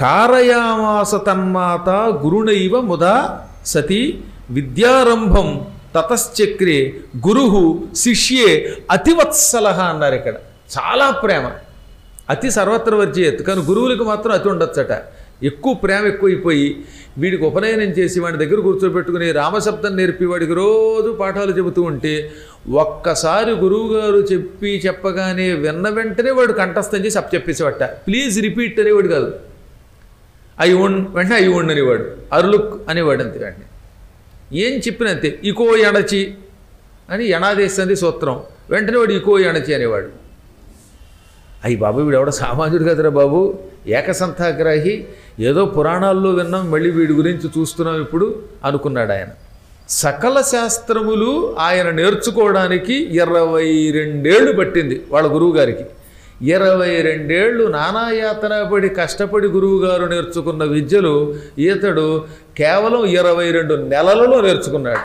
కారయామాస తన్మాత గురునైవ ముదా సతి విద్యారంభం తతశ్చక్రే గురుహు శిష్యే అతివత్సలహ అన్నారు. ఇక్కడ చాలా ప్రేమ. అతి సర్వత్ర వర్జయత్, కానీ గురువులకు మాత్రం అతి ఉండొచ్చట. ఎక్కువ ప్రేమ ఎక్కువైపోయి వీడికి ఉపనయనం చేసి వాడి దగ్గర కూర్చోబెట్టుకుని రామశబ్దం నేర్పి వాడికి రోజు పాఠాలు చెబుతూ ఉంటే ఒక్కసారి గురువుగారు చెప్పగానే విన్న వెంటనే వాడు కంఠస్థం చేసి చెప్పేసేవాట. ప్లీజ్ రిపీట్ అనేవాడు కాదు, వెంటనే అయి ఉండి అనేవాడు, అరులుక్ అనేవాడు. అంతే వెంటనే ఏం చెప్పినంతే. ఇకో ఎణచి అని ఎణాదేశంది సూత్రం, వెంటనే వాడు ఇకో ఎణచి అనేవాడు. అయ్యి బాబు వీడు ఎవడో సామాన్యుడు కదరా బాబు, ఏకసంతాగ్రాహి, ఏదో పురాణాల్లో విన్నాం, మళ్ళీ వీడి గురించి చూస్తున్నాం ఇప్పుడు అనుకున్నాడు ఆయన. సకల శాస్త్రములు ఆయన నేర్చుకోవడానికి 22 ఏళ్ళు పట్టింది వాళ్ళ గురువుగారికి. 22 ఏళ్ళు నానాయాతన పడి కష్టపడి గురువుగారు నేర్చుకున్న విద్యలు ఈతడు కేవలం 22 నెలలలో నేర్చుకున్నాడు.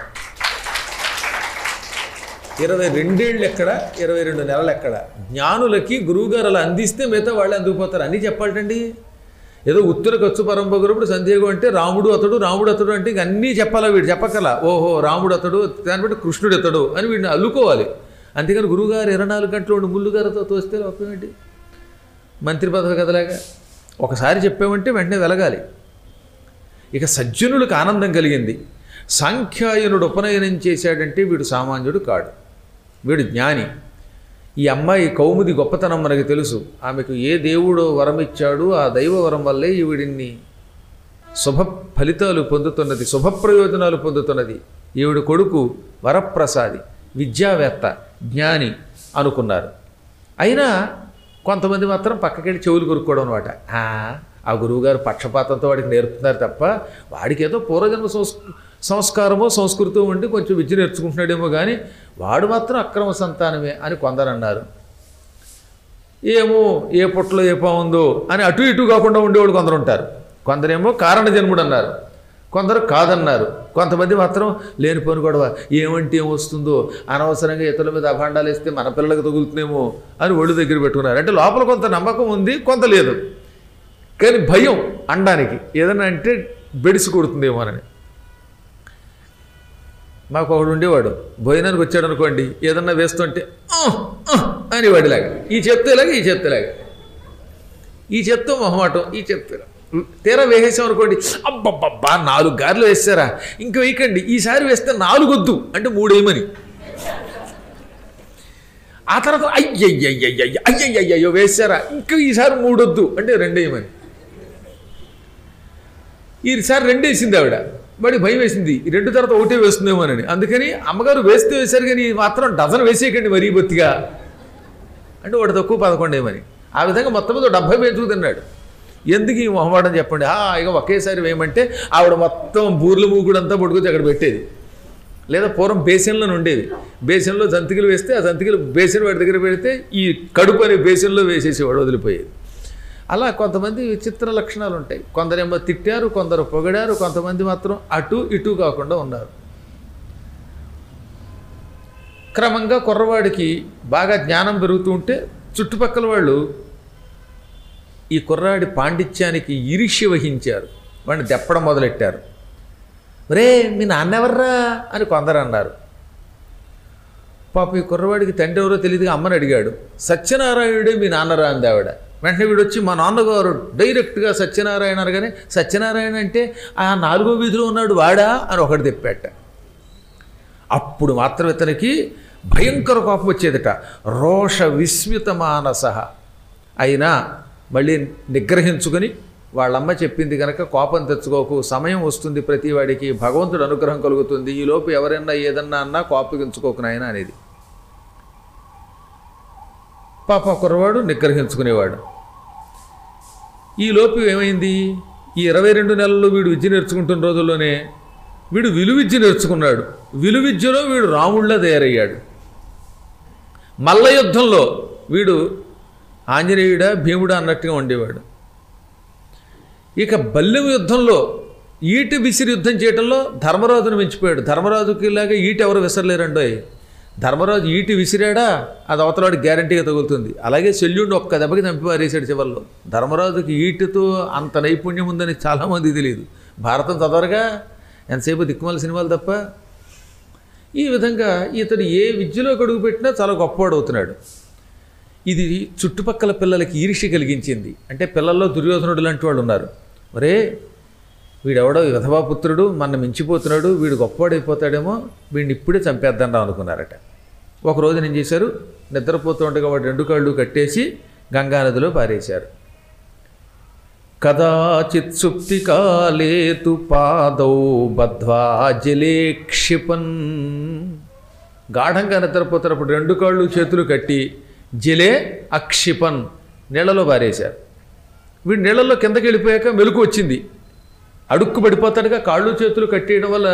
22 ఏళ్ళు ఎక్కడ, 22 నెలలు ఎక్కడ? జ్ఞానులకి గురువుగారు అలా అందిస్తే మిగతా వాళ్ళు అందుకుపోతారు. అన్నీ చెప్పాలండి. ఏదో ఉత్తర ఖర్చు పరంపగురుప్పుడు సందేహం అంటే రాముడు అతడు అంటే ఇంక అన్నీ చెప్పాలా, వీడు చెప్పకలా. ఓహో రాముడు అతడు, దాన్ని బట్టి కృష్ణుడు అతడు అని వీడిని అల్లుకోవాలి. అంతేకాని గురువుగారు 24 గంటలు ఉండి ముళ్ళుగారితో తోస్తే లోపమేంటి? మంత్రి పదవి కదలాగా ఒకసారి చెప్పామంటే వెంటనే వెలగాలి. ఇక సజ్జనులకు ఆనందం కలిగింది. సాంఖ్యాయనుడు ఉపనయనం చేశాడంటే వీడు సామాన్యుడు కాడు, వీడు జ్ఞాని. ఈ అమ్మాయి కౌముది గొప్పతనం మనకు తెలుసు. ఆమెకు ఏ దేవుడో వరం ఇచ్చాడు, ఆ దైవ వరం వల్లే ఈవిడిని శుభ ఫలితాలు పొందుతున్నది, శుభ ప్రయోజనాలు పొందుతున్నది. ఈవిడ కొడుకు వరప్రసాది, విద్యావేత్త, జ్ఞాని అనుకున్నారు. అయినా కొంతమంది మాత్రం పక్కకెళ్ళి చెవులు కొరుక్కోవడం అనమాట. ఆ గురువుగారు పక్షపాతంతో వాడికి నేర్పుతున్నారు తప్ప వాడికి ఏదో పూర్వజన్మ సంస్కారమో సంస్కృతం ఉండి కొంచెం విద్య నేర్చుకుంటున్నాడేమో కానీ వాడు మాత్రం అక్రమ సంతానమే అని కొందరు అన్నారు. ఏమో ఏ పుట్టలో ఏ పావుందో అని అటు ఇటు కాకుండా ఉండేవాడు కొందరు ఉంటారు. కొందరేమో కారణ జన్ముడు అన్నారు, కొందరు కాదన్నారు. కొంతమంది మాత్రం లేనిపోని గొడవ, ఏమంటే ఏమొస్తుందో, అనవసరంగా ఇతరుల మీద అభాండాలు వేస్తే మన పిల్లలకు తగులుతుందేమో అని ఒళ్ళు దగ్గర పెట్టుకున్నారు. అంటే లోపల కొంత నమ్మకం ఉంది, కొంత లేదు. కానీ భయం అనడానికి, ఏదన్నా అంటే బెడిసి కొడుతుందేమోనని. మాకు ఒకడు ఉండేవాడు, భోజనానికి వచ్చాడు అనుకోండి, ఏదన్నా వేస్తుంటే అని వాడిలాగా, ఈ చెప్తేలాగా ఈ చెప్తేలాగా, ఈ చెప్తూ మొహమాటం, ఈ చెప్తేలా. తీరా వేసేసాం అనుకోండి, అబ్బబ్బబ్బా 4 గారెలు వేసారా, ఇంక వేయకండి, ఈసారి వేస్తే 4 వద్దు అంటే 3 వేయమని. ఆ తర్వాత అయ్యయ్యో వేసారా, ఇంకా ఈసారి 3 వద్దు అంటే 2 వేయమని. ఈసారి 2 వేసింది ఆవిడ, వాడికి భయం వేసింది, ఈ 2 తర్వాత 1 వేస్తుందేమోనని. అందుకని అమ్మగారు వేస్తే వేశారు కానీ మాత్రం డజన్ వేసేయకండి మరీ బొత్తిగా అంటే 1 తక్కువ 11 వేయమని. ఆ విధంగా మొత్తం మీద 70 వేసుకు తిన్నాడు. ఎందుకు ఈ మొహమాటం చెప్పండి. ఇక ఒకేసారి వేయమంటే ఆవిడ మొత్తం బూర్లు మూగుడంతా పడుకొచ్చి అక్కడ పెట్టేది. లేదా పూర్వం బేసిన్లో ఉండేవి, బేసిన్లో జంతికలు వేస్తే ఆ జంతికలు బేసిన్ వాడి దగ్గర పెడితే ఈ కడుపు అనే బేసిన్లో వేసేసేవాడు, వదిలిపోయేది. అలా కొంతమంది విచిత్ర లక్షణాలు ఉంటాయి. కొందరేమో తిట్టారు, కొందరు పొగడారు, కొంతమంది మాత్రం అటు ఇటు కాకుండా ఉన్నారు. క్రమంగా కుర్రవాడికి బాగా జ్ఞానం పెరుగుతూ ఉంటే చుట్టుపక్కల వాళ్ళు ఈ కుర్రాడి పాండిత్యానికి ఈర్ష్య వహించారు, వాడిని దెప్పడం మొదలెట్టారు. రే మీ నాన్నెవర్రా అని కొందరు అన్నారు. పాప ఈ కుర్రవాడికి తండ్రి ఎవరో తెలియదుగా అమ్మని అడిగాడు. సత్యనారాయణుడే మీ నాన్నరా అంది ఆవిడ. వెంటనే వీడు వచ్చి మా నాన్నగారు డైరెక్ట్గా సత్యనారాయణ అనగానే, సత్యనారాయణ అంటే ఆ 4వ వీధిలో ఉన్నాడు వాడా అని ఒకటి తెప్పాట. అప్పుడు మాత్రం ఇతనికి భయంకర కోపం వచ్చేదట. రోష విస్మిత మానస. అయినా మళ్ళీ నిగ్రహించుకొని వాళ్ళమ్మ చెప్పింది కనుక కోపం తెచ్చుకోకు, సమయం వస్తుంది ప్రతివాడికి, భగవంతుడు అనుగ్రహం కలుగుతుంది, ఈలోపు ఎవరైనా ఏదన్నా అన్నా కోపగించుకోకు నాయన అనేది. పాప కుర్రవాడు నిగ్రహించుకునేవాడు. ఈలోపు ఏమైంది, ఈ 22 నెలల్లో వీడు విద్య నేర్చుకుంటున్న రోజుల్లోనే వీడు విలువిద్య నేర్చుకున్నాడు. విలువిద్యలో వీడు రాముళ్ళ తయారయ్యాడు. మల్ల యుద్ధంలో వీడు ఆంజనేయుడా భీముడా అన్నట్టుగా ఉండేవాడు. ఇక బల్లెం యుద్ధంలో ఈటి విసిరి యుద్ధం చేయడంలో ధర్మరాజును మించిపోయాడు. ధర్మరాజుకి ఇలాగా ఈటి ఎవరు విసరలేరండోయ్. ధర్మరాజు ఈటి విసిరాడా అది అవతలవాడికి గ్యారంటీగా తగులుతుంది. అలాగే శల్యుడిని ఒక్క దెబ్బకి చంపి పారేశాడు చివరిలో. ధర్మరాజుకి ఈటితో అంత నైపుణ్యం ఉందని చాలామంది తెలియదు. భారతం చదవరుగా, ఎంతసేపు దిక్కుమాల సినిమాలు తప్ప. ఈ విధంగా ఇతడు ఏ విద్యలో అడుగు పెట్టినా చాలా గొప్పవాడు అవుతున్నాడు. ఇది చుట్టుపక్కల పిల్లలకి ఈర్ష్య కలిగించింది. అంటే పిల్లల్లో దుర్యోధనుడు లాంటి వాళ్ళు ఉన్నారు. ఒరే వీడెవడో విధవాపుత్రుడు మన మించిపోతున్నాడు, వీడు గొప్పవాడైపోతాడేమో, వీడిని ఇప్పుడే చంపేద్దాం అనుకున్నారట. ఒకరోజు ఏం చేశారు, నిద్రపోతూ ఉండగా వాడు 2 కాళ్ళు కట్టేసి గంగానదిలో పారేశారు. కదాచిత్ సుప్తి కాలేతు పాదౌ బద్ధ్వా జలే క్షిపన్. గాఢంగా నిద్రపోతున్నప్పుడు 2 కాళ్ళు చేతులు కట్టి జలే అక్షిపన్ నీళ్లలో పారేశారు. వీడు నీళ్ళల్లో కిందకి వెళ్ళిపోయాక మెలకు వచ్చింది. అడుక్కు పడిపోతాడుగా, కాళ్ళు చేతులు కట్టేయడం వల్ల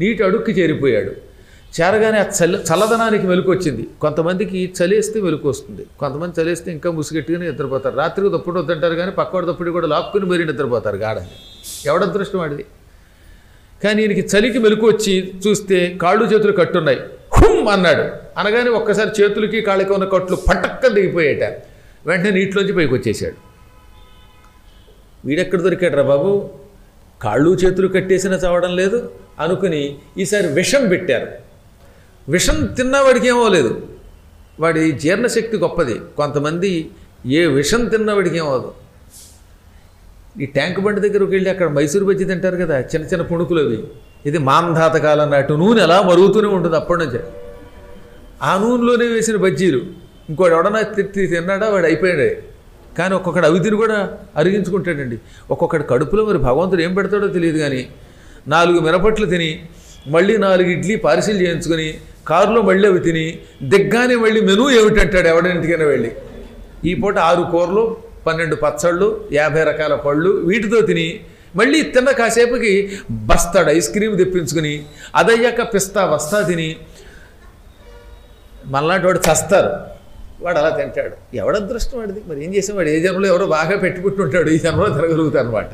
నీటి అడుక్కి చేరిపోయాడు. చేరగానే ఆ చల్లదనానికి మెలకు వచ్చింది. కొంతమందికి చలేస్తే మెలకు వస్తుంది, కొంతమంది చలేస్తే ఇంకా ముసుగెట్టుకుని నిద్రపోతారు. రాత్రికి తప్పుడు వద్దంటారు కానీ పక్కవాడు తప్పుడు కూడా లాక్కుని మరీ నిద్రపోతారు గాఢంగా. ఎవడదృష్టం వాడిది. కానీ ఈయనకి చలికి మెలకు వచ్చి చూస్తే కాళ్ళు చేతులు కట్టున్నాయి. హుమ్ అన్నాడు. అనగానే ఒక్కసారి చేతులకి కాళ్ళకి ఉన్న కట్లు పటక్క దిగిపోయాట. వెంటనే నీటిలోంచి పైకి వచ్చేసాడు. వీడెక్కడ దొరికాడు రా బాబు, కాళ్ళు చేతులు కట్టేసినా చావడం లేదు అనుకుని ఈసారి విషం పెట్టారు. విషం తిన్నవాడికి ఏమవలేదు, వాడి జీర్ణశక్తి గొప్పది. కొంతమంది ఏ విషం తిన్నవాడికి ఏమవదు. ఈ ట్యాంక్ బండి దగ్గరకు వెళ్ళి అక్కడ మైసూరు బజ్జీ తింటారు కదా, చిన్న చిన్న పుణుకులు అవి. ఇది మాంధాతకాలం నాటు నూనె అలా మరుగుతూనే ఉంటుంది అప్పటి నుంచే. ఆ నూనెలోనే వేసిన బజ్జీలు ఇంకోటి ఎవడన్నా తిన్నాడా వాడు అయిపోయాడే. కానీ ఒక్కొక్కడు అవి తిని కూడా అరిగించుకుంటాడండి. ఒక్కొక్కటి కడుపులో మరి భగవంతుడు ఏం పెడతాడో తెలియదు కానీ 4 మినపట్లు తిని మళ్ళీ 4 ఇడ్లీ పార్సిల్ చేయించుకొని కారులో మళ్ళీ అవి తిని దిగ్గానే మళ్ళీ మెనూ ఏమిటంటాడు ఎవడింటికైనా వెళ్ళి. ఈ పూట 6 కూరలు 12 పచ్చళ్ళు 50 రకాల పళ్ళు వీటితో తిని మళ్ళీ తిన్న కాసేపుకి బస్తాడు ఐస్ క్రీమ్ తెప్పించుకుని అదయ్యాక పిస్తా వస్తా తిని మళ్ళాంటి వాడు చస్తారు. వాడు అలా తింటాడు. ఎవడదృష్టం వాడిది. మరి ఏం చేసాం, వాడు ఏ జన్మలో ఎవరో బాగా పెట్టుకుంటుంటాడు, ఈ జన్మలో తిరగలుగుతారు అనమాట.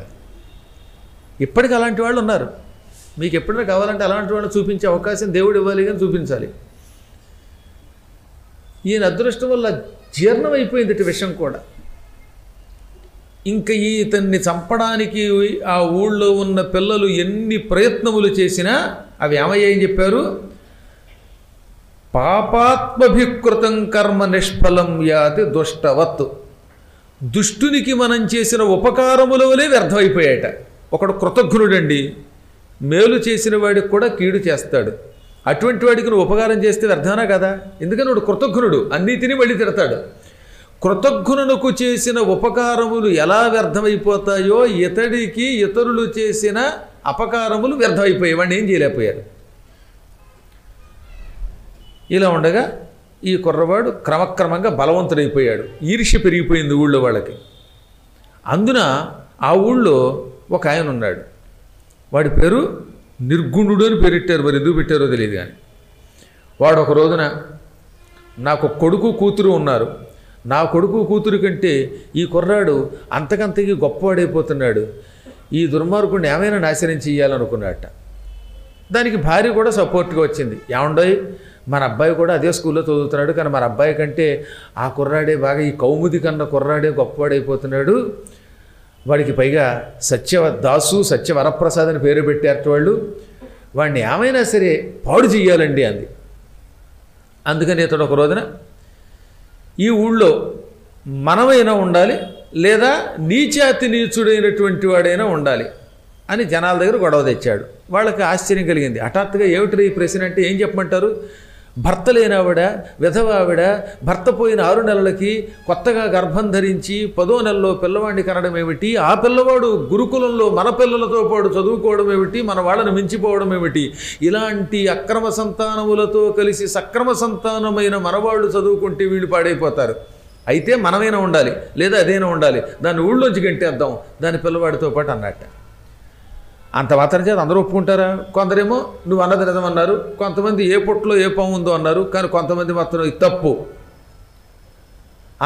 ఇప్పటికీ అలాంటి వాళ్ళు ఉన్నారు. మీకు ఎప్పుడైనా కావాలంటే అలాంటి వాళ్ళని చూపించే అవకాశం దేవుడు ఇవ్వాలి కానీ చూపించాలి. ఈయన అదృష్టం వల్ల జీర్ణం అయిపోయింది విషం కూడా. ఇంకా ఇతన్ని చంపడానికి ఆ ఊళ్ళో ఉన్న పిల్లలు ఎన్ని ప్రయత్నములు చేసినా అవి ఏమయ్యాయని చెప్పారు, పాపాత్మభికృతం కర్మ నిష్ఫలం యాతి దుష్టవత్. దుష్టునికి మనం చేసిన ఉపకారముల వలె వ్యర్థమైపోయాట. ఒకడు కృతజ్ఞుడండి, మేలు చేసిన వాడికి కూడా కీడు చేస్తాడు. అటువంటి వాడికి నువ్వు ఉపకారం చేస్తే వ్యర్థమనా కదా. ఎందుకని వాడు కృతజ్ఞుడు, అన్నీ తిని మళ్ళీ తిడతాడు. కృతజ్ఞునకు చేసిన ఉపకారములు ఎలా వ్యర్థమైపోతాయో ఇతడికి ఇతరులు చేసిన అపకారములు వ్యర్థమైపోయాయి. వాడిని ఏం చేయలేకపోయారు. ఇలా ఉండగా ఈ కుర్రవాడు క్రమక్రమంగా బలవంతుడైపోయాడు. ఈర్ష్య పెరిగిపోయింది ఊళ్ళో వాళ్ళకి. అందున ఆ ఊళ్ళో ఒక ఆయన ఉన్నాడు. వాడి పేరు నిర్గుణుడు అని పేరెట్టారు. మరి ఎందుకు పెట్టారో తెలియదు కానీ వాడు ఒక రోజున నాకు కొడుకు కూతురు ఉన్నారు, నా కొడుకు కూతురు కంటే ఈ కుర్రాడు అంతకంతకి గొప్పవాడైపోతున్నాడు, ఈ దుర్మార్గుడిని ఏమైనా నాశనం చేయాలనుకున్నట్ట. దానికి భార్య కూడా సపోర్ట్గా వచ్చింది. ఏమండోయ్, మన అబ్బాయి కూడా అదే స్కూల్లో చదువుతున్నాడు, కానీ మన అబ్బాయి కంటే ఆ కుర్రాడే బాగా, ఈ కౌముది కన్నా కుర్రాడే గొప్పవాడైపోతున్నాడు, వాడికి పైగా దాసు సత్యవరప్రసాద్ అని పేరు పెట్టారట వాళ్ళు, వాడిని ఏమైనా సరే పాడు చెయ్యాలండి అంది. అందుకని ఇతడు ఒక రోజున ఈ ఊళ్ళో మనమైనా ఉండాలి లేదా నీచాతి నీచుడైనటువంటి వాడైనా ఉండాలి అని జనాల దగ్గర గొడవ తెచ్చాడు. వాళ్ళకి ఆశ్చర్యం కలిగింది. హఠాత్తుగా ఏమిటి ఈ ప్రశ్న అంటే ఏం చెప్పమంటారు, భర్త లేనావిడ విధవావిడ భర్త పోయిన 6 నెలలకి కొత్తగా గర్భం ధరించి 10వ నెలలో పిల్లవాడిని కనడం ఏమిటి, ఆ పిల్లవాడు గురుకులంలో మన పిల్లలతో పాటు చదువుకోవడం ఏమిటి, మన వాళ్ళని మించిపోవడం ఏమిటి, ఇలాంటి అక్రమ సంతానములతో కలిసి సక్రమ సంతానమైన మనవాళ్ళు చదువుకుంటే వీళ్ళు పాడైపోతారు. అయితే మనమైనా ఉండాలి లేదా అదైనా ఉండాలి, దాన్ని ఊళ్ళోంచి గంటేద్దాం దాని పిల్లవాడితో పాటు అన్నట్ట. అంత మాత్రం చేత అందరూ ఒప్పుకుంటారా? కొందరేమో నువ్వు అన్నది నిజమన్నారు, కొంతమంది ఏ పుట్టలో ఏ పాము ఉందో అన్నారు, కానీ కొంతమంది మాత్రం ఇది తప్పు.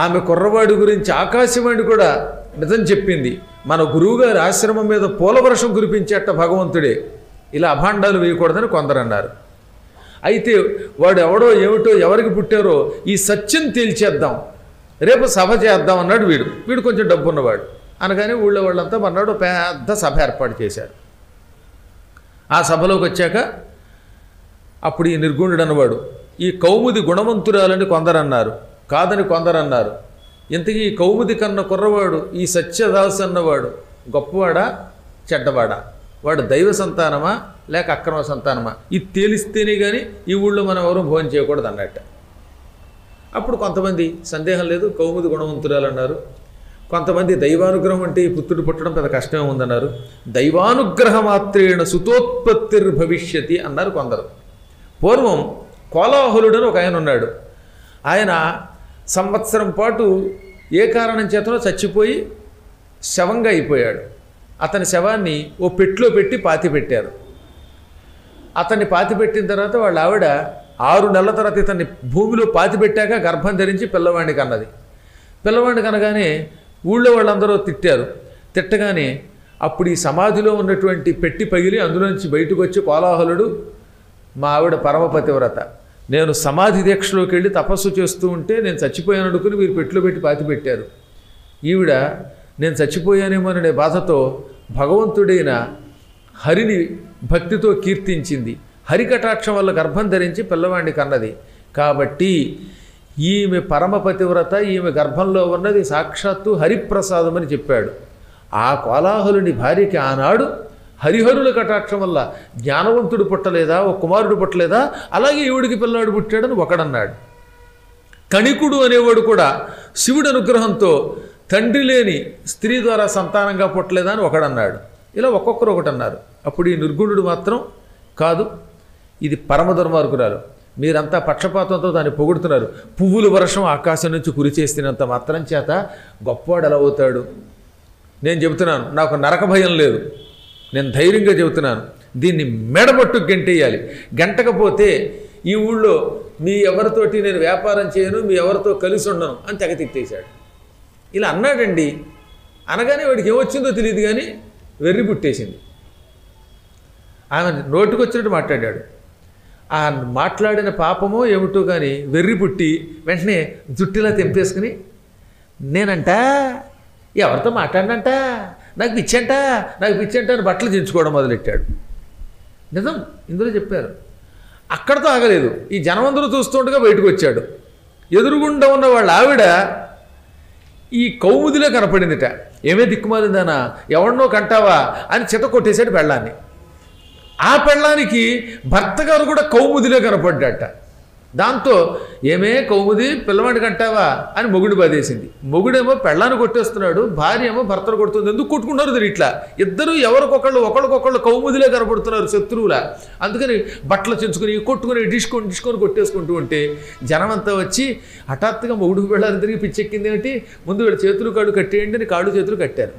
ఆమె కుర్రవాడి గురించి ఆకాశవాణి కూడా నిజం చెప్పింది. మన గురువుగారి ఆశ్రమం మీద పూలవర్షం కురిపించేట భగవంతుడే, ఇలా అభాండాలు వేయకూడదని కొందరు అన్నారు. అయితే వాడు ఎవడో ఏమిటో ఎవరికి పుట్టారో ఈ సత్యం తేల్చేద్దాం, రేపు సభ చేద్దాం అన్నాడు వీడు కొంచెం డబ్బు ఉన్నవాడు. అనగానే ఊళ్ళో వాళ్ళంతా మన్నాడు పెద్ద సభ ఏర్పాటు చేశారు. ఆ సభలోకి వచ్చాక అప్పుడు ఈ నిర్గుణుడు అన్నవాడు ఈ కౌముది గుణవంతురాలని కొందరన్నారు, కాదని కొందరన్నారు. ఇంతకీ ఈ కౌముది కన్న కుర్రవాడు ఈ సత్యదాస్ అన్నవాడు గొప్పవాడా చెడ్డవాడా, వాడు దైవ సంతానమా లేక అక్రమ సంతానమా, ఇది తేలిస్తేనే కానీ ఈ ఊళ్ళో మనం ఎవరూ భోజనం చేయకూడదు అన్నట్ట. అప్పుడు కొంతమంది సందేహం లేదు కౌముది గుణవంతురాలు అన్నారు, కొంతమంది దైవానుగ్రహం అంటే ఈ పుత్రుడు పుట్టడం పెద్ద కష్టమే ఉందన్నారు, దైవానుగ్రహ మాత్రేణ సుతోత్పత్తిర్భవిష్యతి అన్నారు కొందరు. పూర్వం కోలాహలుడని ఒక ఆయన ఉన్నాడు. ఆయన సంవత్సరం పాటు ఏ కారణం చేతనో చచ్చిపోయి శవంగా అయిపోయాడు. అతని శవాన్ని ఓ పెట్టిలో పెట్టి పాతిపెట్టారు. అతన్ని పాతిపెట్టిన తర్వాత వాళ్ళ ఆవిడ 6 నెలల తర్వాత ఇతన్ని భూమిలో పాతిపెట్టాక గర్భం ధరించి పిల్లవాడిని కన్నది. పిల్లవాడిని కనగానే ఊళ్ళో వాళ్ళందరూ తిట్టగానే అప్పుడు ఈ సమాధిలో ఉన్నటువంటి పెట్టి పగిలి అందులోంచి బయటకు వచ్చి కోలాహలుడు, మా ఆవిడ పరమపతివ్రత, నేను సమాధి దీక్షలోకి వెళ్ళి తపస్సు చేస్తూ ఉంటే నేను చచ్చిపోయాను అనుకుని మీరు పెట్టిలో పెట్టి పాతి పెట్టారు. ఈవిడ నేను చచ్చిపోయానేమోననే బాధతో భగవంతుడైన హరిని భక్తితో కీర్తించింది. హరికటాక్షం వల్ల గర్భం ధరించి పిల్లవాడిని కన్నది. కాబట్టి ఈమె పరమపతివ్రత, ఈమె గర్భంలో ఉన్నది సాక్షాత్తు హరిప్రసాదం అని చెప్పాడు. ఆ కోలాహలుని భార్యకి ఆనాడు హరిహరుల కటాక్షం వల్ల జ్ఞానవంతుడు పుట్టలేదా, ఓ కుమారుడు పుట్టలేదా, అలాగే ఈవిడికి పిల్లాడు పుట్టాడని ఒకడన్నాడు. కణికుడు అనేవాడు కూడా శివుడి అనుగ్రహంతో తండ్రి లేని స్త్రీ ద్వారా సంతానంగా పుట్టలేదా అని ఒకడన్నాడు. ఇలా ఒక్కొక్కరు ఒకటి అన్నారు. అప్పుడు ఈ నిర్గుణుడు మాత్రం కాదు, ఇది పరమ దుర్మార్గురాలు, మీరంతా పక్షపాతంతో దాన్ని పొగుడుతున్నారు, పువ్వుల వర్షం ఆకాశం నుంచి కురిచేస్తున్నంత మాత్రం చేత గొప్పవాడు ఎలా అవుతాడు? నేను చెబుతున్నాను, నాకు నరక భయం లేదు, నేను ధైర్యంగా చెబుతున్నాను, దీన్ని మెడబట్టు గంటేయాలి, గంటకపోతే ఈ ఊళ్ళో మీ ఎవరితోటి నేను వ్యాపారం చేయను, మీ ఎవరితో కలిసి ఉండను అని తెగ తిట్టేశాడు. ఇలా అన్నాడండి. అనగానే వాడికి ఏమొచ్చిందో తెలియదు కానీ వెర్రి పుట్టేసింది. ఆమె నోటికొచ్చినట్టు మాట్లాడాడు. ఆ మాట్లాడిన పాపమో ఏమిటో కానీ వెర్రి పుట్టి వెంటనే జుట్టిలా తెంపేసుకుని, నేనంట ఎవరితో మాట్లాడినంట, నాకు పిచ్చంట అని బట్టలు చించుకోవడం మొదలెట్టాడు. నిజం, ఇందులో చెప్పారు. అక్కడతో ఆగలేదు. ఈ జనమందరూ చూస్తుండగా బయటకు వచ్చాడు. ఎదురుగుండా ఉన్న వాళ్ళ ఆవిడ ఈ కౌముదిలో కనపడిందిట. ఏమే దిక్కుమాలిందానా, ఎవరినో కంటావా అని చిత కొట్టేశాడు పెళ్ళాన్ని. ఆ పెళ్ళానికి భర్త గారు కూడా కౌముదిలో కనపడ్డాట. దాంతో ఏమే కౌముది పిల్లవాడిని కంటావా అని మొగుడు బాధేసింది. మొగుడేమో పెళ్ళాన్ని కొట్టేస్తున్నాడు, భార్య ఏమో భర్తను కొడుతుంది. ఎందుకు కొట్టుకున్నారు తెలియదు. ఇట్లా ఇద్దరు ఒకళ్ళకొకళ్ళు కౌముదిలో కనపడుతున్నారు, శత్రువులా. అందుకని బట్టలు చించుకొని కొట్టుకుని డిస్కొని కొట్టేసుకుంటూ ఉంటే జనమంతా వచ్చి హఠాత్తుగా మొగుడు పెళ్ళాన్ని తిరిగి పిచ్చెక్కింది ఏమిటి, ముందు వీళ్ళ చేతులు కాళ్ళు కట్టేయండి అని కాళ్ళు చేతులు కట్టారు.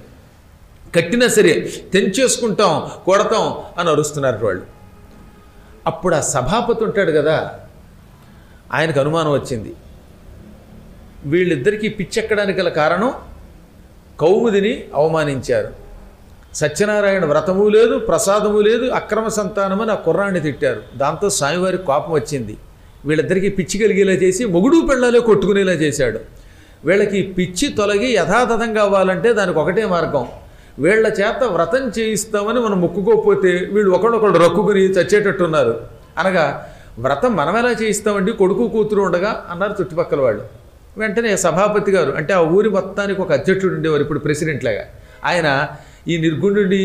కట్టినా సరే తెంచేసుకుంటాం, కొడతాం అని అరుస్తున్నారు వాళ్ళు. అప్పుడు ఆ సభాపతి ఉంటాడు కదా, ఆయనకు అనుమానం వచ్చింది. వీళ్ళిద్దరికీ పిచ్చెక్కడానికి గల కారణం కౌముదిని అవమానించారు. సత్యనారాయణ వ్రతము లేదు, ప్రసాదము లేదు, అక్రమ సంతానమని ఆ కుర్రాన్ని తిట్టారు. దాంతో స్వామివారికి కోపం వచ్చింది. వీళ్ళిద్దరికీ పిచ్చి కలిగేలా చేసి మొగుడు పెళ్ళాలే కొట్టుకునేలా చేశాడు. వీళ్ళకి పిచ్చి తొలగి యథాతథంగా అవ్వాలంటే దానికి ఒకటే మార్గం, వీళ్ల చేత వ్రతం చేయిస్తామని మనం మొక్కుకోకపోతే వీళ్ళు ఒకళ్ళొకళ్ళు రక్కుకుని చచ్చేటట్టున్నారు. అనగా వ్రతం మనం ఎలా చేయిస్తామండి, కొడుకు కూతురు ఉండగా అన్నారు చుట్టుపక్కల వాళ్ళు. వెంటనే సభాపతి గారు, అంటే ఆ ఊరి మొత్తానికి ఒక అధ్యక్షుడు ఉండేవారు, ఇప్పుడు ప్రెసిడెంట్ లాగా, ఆయన ఈ నిర్గుణుడిని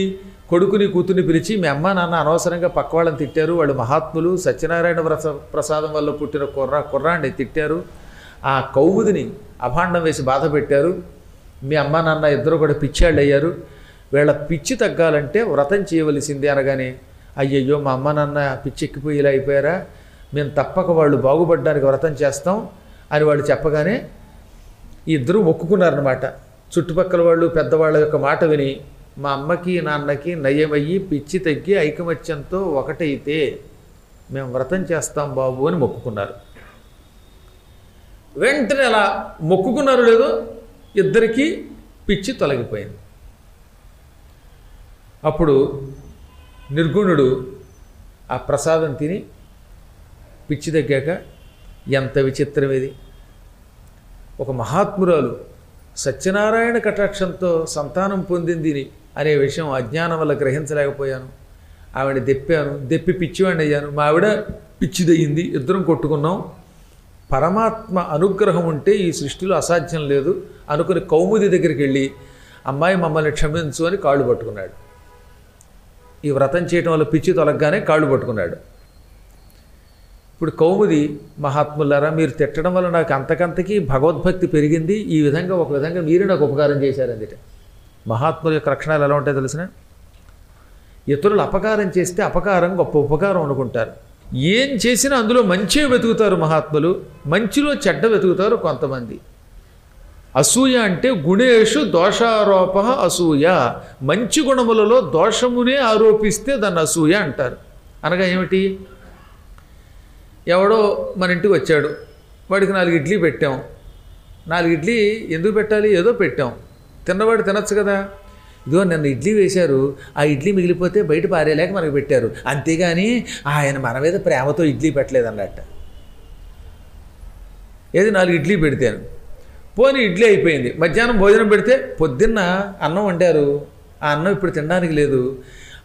కొడుకుని కూతుర్ని పిలిచి, మీ అమ్మ నాన్న అనవసరంగా పక్క వాళ్ళని తిట్టారు, వాళ్ళు మహాత్ములు, సత్యనారాయణ ప్రసాదం వల్ల పుట్టిన కుర్రాన్ని తిట్టారు, ఆ కౌముదిని అభాండం వేసి బాధ పెట్టారు, మీ అమ్మ నాన్న ఇద్దరు కూడా పిచ్చాళ్ళు అయ్యారు, వీళ్ళ పిచ్చి తగ్గాలంటే వ్రతం చేయవలసిందే. అనగానే అయ్యయ్యో మా అమ్మ నాన్న పిచ్చెక్కిపోయి ఇలా అయిపోయారా, మేము తప్పక వాళ్ళు బాగుపడడానికి వ్రతం చేస్తాం అని వాళ్ళు చెప్పగానే ఇద్దరు మొక్కుకున్నారనమాట. చుట్టుపక్కల వాళ్ళు పెద్దవాళ్ళ యొక్క మాట విని మా అమ్మకి నాన్నకి నయమయ్యి పిచ్చి తగ్గి ఐకమత్యంతో ఒకటైతే మేము వ్రతం చేస్తాం బాబు అని మొక్కుకున్నారు. వెంటనే అలా మొక్కుకున్నారు లేదో ఇద్దరికీ పిచ్చి తొలగిపోయింది. అప్పుడు నిర్గుణుడు ఆ ప్రసాదం తిని పిచ్చి తగ్గాక, ఎంత విచిత్రం ఇది, ఒక మహాత్మురాలు సత్యనారాయణ కటాక్షంతో సంతానం పొందింది అనే విషయం అజ్ఞానం వల్ల గ్రహించలేకపోయాను, ఆవిడ దెప్పి పిచ్చివాడిని అయ్యాను, మా ఆవిడ పిచ్చిదయ్యింది, ఇద్దరం కొట్టుకున్నాం, పరమాత్మ అనుగ్రహం ఉంటే ఈ సృష్టిలో అసాధ్యం లేదు అనుకుని కౌముది దగ్గరికి వెళ్ళి అమ్మాయి మమ్మల్ని క్షమించు అని కాళ్ళు పట్టుకున్నాడు. ఈ వ్రతం చేయటం వల్ల పిచ్చి తొలగగానే కాళ్ళు పట్టుకున్నాడు. ఇప్పుడు కౌముది, మహాత్ములారా మీరు తిట్టడం వల్ల నాకు అంతకంతకీ భగవద్భక్తి పెరిగింది, ఈ విధంగా ఒక విధంగా మీరే నాకు ఉపకారం చేశారందిట. మహాత్ముల యొక్క లక్షణాలు ఎలా ఉంటాయో తెలిసిన, ఇతరులు అపకారం చేస్తే అపకారం గొప్ప ఉపకారం అనుకుంటారు. ఏం చేసినా అందులో మంచే వెతుకుతారు మహాత్ములు, మంచిలో చెడ్డ వెతుకుతారు కొంతమంది. అసూయ అంటే గుణేషు దోషారోప అసూయ. మంచి గుణములలో దోషమునే ఆరోపిస్తే దాన్ని అసూయ అంటారు. అనగా ఏమిటి? ఎవడో మన ఇంటికి వచ్చాడు, వాడికి 4 ఇడ్లీ పెట్టాం. 4 ఇడ్లీ ఎందుకు పెట్టాలి? ఏదో పెట్టాం, తిన్నవాడు తినచ్చు కదా. ఇదిగో నన్ను ఇడ్లీ వేశారు, ఆ ఇడ్లీ మిగిలిపోతే బయట పారేలేక మనకు పెట్టారు, అంతేగాని ఆయన మన మీద ప్రేమతో ఇడ్లీ పెట్టలేదన్నట్ట. ఏది 4 ఇడ్లీ పెడితేను, పోనీ ఇడ్లీ అయిపోయింది. మధ్యాహ్నం భోజనం పెడితే పొద్దున్న అన్నం వండారు, ఆ అన్నం ఇప్పుడు తినడానికి లేదు.